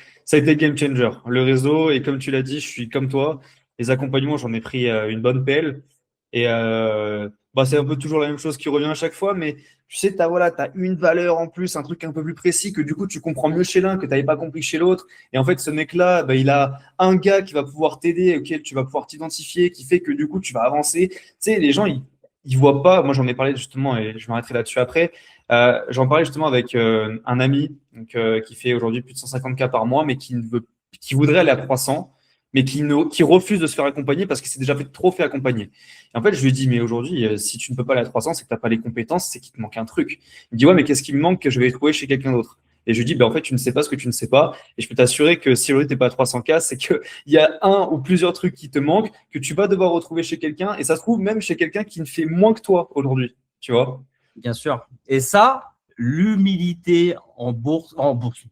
game changer. Le réseau, et comme tu l'as dit, je suis comme toi. Les accompagnements, j'en ai pris une bonne pelle. Et bah, c'est un peu toujours la même chose qui revient à chaque fois, mais tu sais, t'as une valeur en plus, un truc un peu plus précis que du coup, tu comprends mieux chez l'un, que tu n'avais pas compris chez l'autre. Et en fait, ce mec-là, bah, il a un gars qui va pouvoir t'aider, auquel tu vas pouvoir t'identifier, qui fait que du coup, tu vas avancer. Tu sais, les gens, ils voient pas. Moi, j'en ai parlé justement, et je m'arrêterai là-dessus après. J'en parlais justement avec un ami donc, qui fait aujourd'hui plus de 150K par mois, mais qui voudrait aller à 300, mais qui refuse de se faire accompagner parce qu'il s'est déjà fait trop fait accompagner. Et en fait, je lui ai dit, mais aujourd'hui, si tu ne peux pas aller à 300, c'est que tu n'as pas les compétences, c'est qu'il te manque un truc. Il me dit, ouais, mais qu'est-ce qui me manque que je vais trouver chez quelqu'un d'autre? Et je lui dis, ben, en fait, tu ne sais pas ce que tu ne sais pas. Et je peux t'assurer que si aujourd'hui, tu n'es pas à 300K, c'est qu'il y a un ou plusieurs trucs qui te manquent, que tu vas devoir retrouver chez quelqu'un. Et ça se trouve même chez quelqu'un qui ne fait moins que toi aujourd'hui. Tu vois? Bien sûr. Et ça, l'humilité bon, en bourse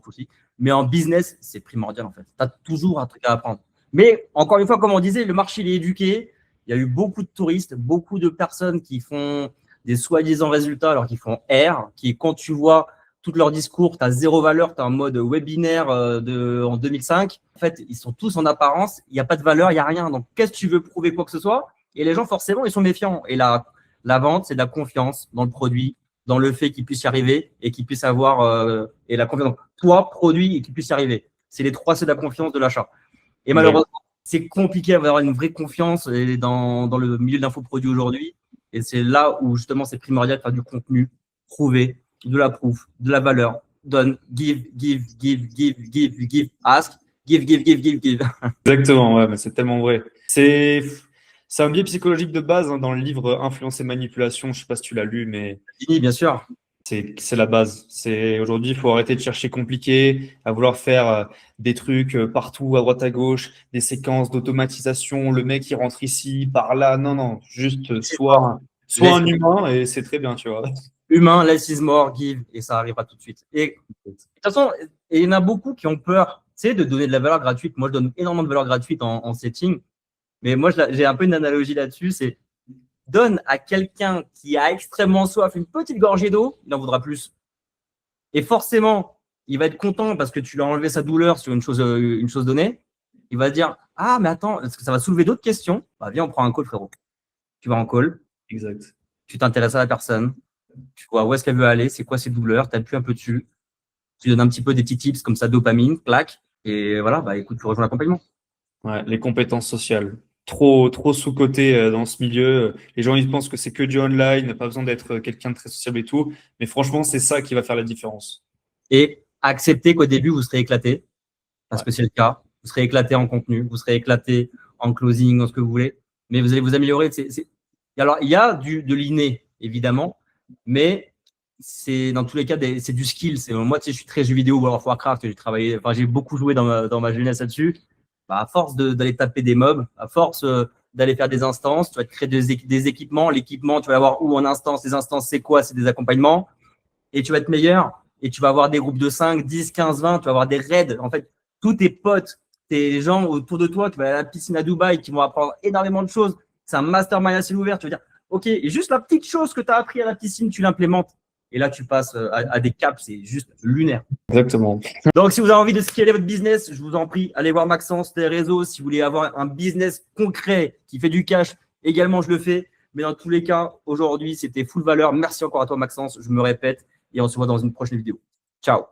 aussi, mais en business, c'est primordial en fait. Tu as toujours un truc à apprendre. Mais encore une fois, comme on disait, le marché il est éduqué. Il y a eu beaucoup de touristes, beaucoup de personnes qui font des soi-disant résultats alors qu'ils font R, qui, quand tu vois tout leur discours, tu as zéro valeur, tu as un mode webinaire en 2005. En fait, ils sont tous en apparence, il n'y a pas de valeur, il n'y a rien. Donc, qu'est-ce que tu veux prouver quoi que ce soit? Et les gens, forcément, ils sont méfiants. Et là, la vente, c'est de la confiance dans le produit, dans le fait qu'il puisse y arriver et qu'il puisse avoir et la confiance. Donc, toi, produit et qu'il puisse y arriver. C'est les trois, c'est de la confiance de l'achat. Et malheureusement, c'est compliqué d'avoir une vraie confiance dans le milieu de l'infoproduit aujourd'hui. Et c'est là où justement c'est primordial de faire du contenu, prouver, de la proof, de la valeur. Donne, give, ask, give. Exactement, ouais, mais c'est tellement vrai. C'est un biais psychologique de base hein, dans le livre Influence et manipulation. Je sais pas si tu l'as lu, mais Bien sûr. c'est la base. C'est aujourd'hui, il faut arrêter de chercher compliqué, à vouloir faire des trucs partout, à droite à gauche, des séquences d'automatisation. Le mec, il rentre ici, par là. Non, non, juste soit un humain et c'est très bien, tu vois. Humain, less is more, give, et ça arrivera tout de suite. Et de toute façon, il y en a beaucoup qui ont peur, tu sais, de donner de la valeur gratuite. Moi, je donne énormément de valeur gratuite en setting, mais moi, j'ai un peu une analogie là-dessus, c'est donne à quelqu'un qui a extrêmement soif une petite gorgée d'eau, il en voudra plus. Et forcément, il va être content parce que tu lui as enlevé sa douleur sur une chose donnée. Il va dire, ah, mais attends, est-ce que ça va soulever d'autres questions? Bah, viens, on prend un call, frérot. Tu vas en call. Exact. Tu t'intéresses à la personne. Tu vois où est-ce qu'elle veut aller, c'est quoi ses douleurs, tu appuies un peu dessus. Tu donnes un petit peu des petits tips comme ça, dopamine, clac. Et voilà, bah écoute, tu rejoins l'accompagnement. Ouais, les compétences sociales. Trop sous-cotées dans ce milieu. Les gens, ils pensent que c'est que du online, pas besoin d'être quelqu'un de très sociable et tout. Mais franchement, c'est ça qui va faire la différence. Et acceptez qu'au début, vous serez éclaté, parce Ouais. que c'est le cas. Vous serez éclaté en contenu, vous serez éclaté en closing, en ce que vous voulez. Mais vous allez vous améliorer. Alors, il y a de l'inné, évidemment, mais c'est dans tous les cas, c'est du skill. Moi, tu sais, je suis très jeu vidéo, World of Warcraft, j'ai beaucoup joué dans ma jeunesse là-dessus. Bah, à force d'aller taper des mobs, à force d'aller faire des instances, tu vas te créer des équipements. L'équipement, tu vas avoir où en instance. Les instances, c'est quoi? C'est des accompagnements. Et tu vas être meilleur. Et tu vas avoir des groupes de 5, 10, 15, 20. Tu vas avoir des raids. En fait, tous tes potes, tes gens autour de toi qui vont aller à la piscine à Dubaï, qui vont apprendre énormément de choses. C'est un mastermind à ciel ouvert. Tu vas dire, OK, et juste la petite chose que tu as appris à la piscine, tu l'implémentes. Et là, tu passes à des caps, c'est juste lunaire. Exactement. Donc, si vous avez envie de scaler votre business, je vous en prie, allez voir Maxence, les réseaux. Si vous voulez avoir un business concret qui fait du cash, également, je le fais. Mais dans tous les cas, aujourd'hui, c'était full valeur. Merci encore à toi, Maxence. Je me répète et on se voit dans une prochaine vidéo. Ciao.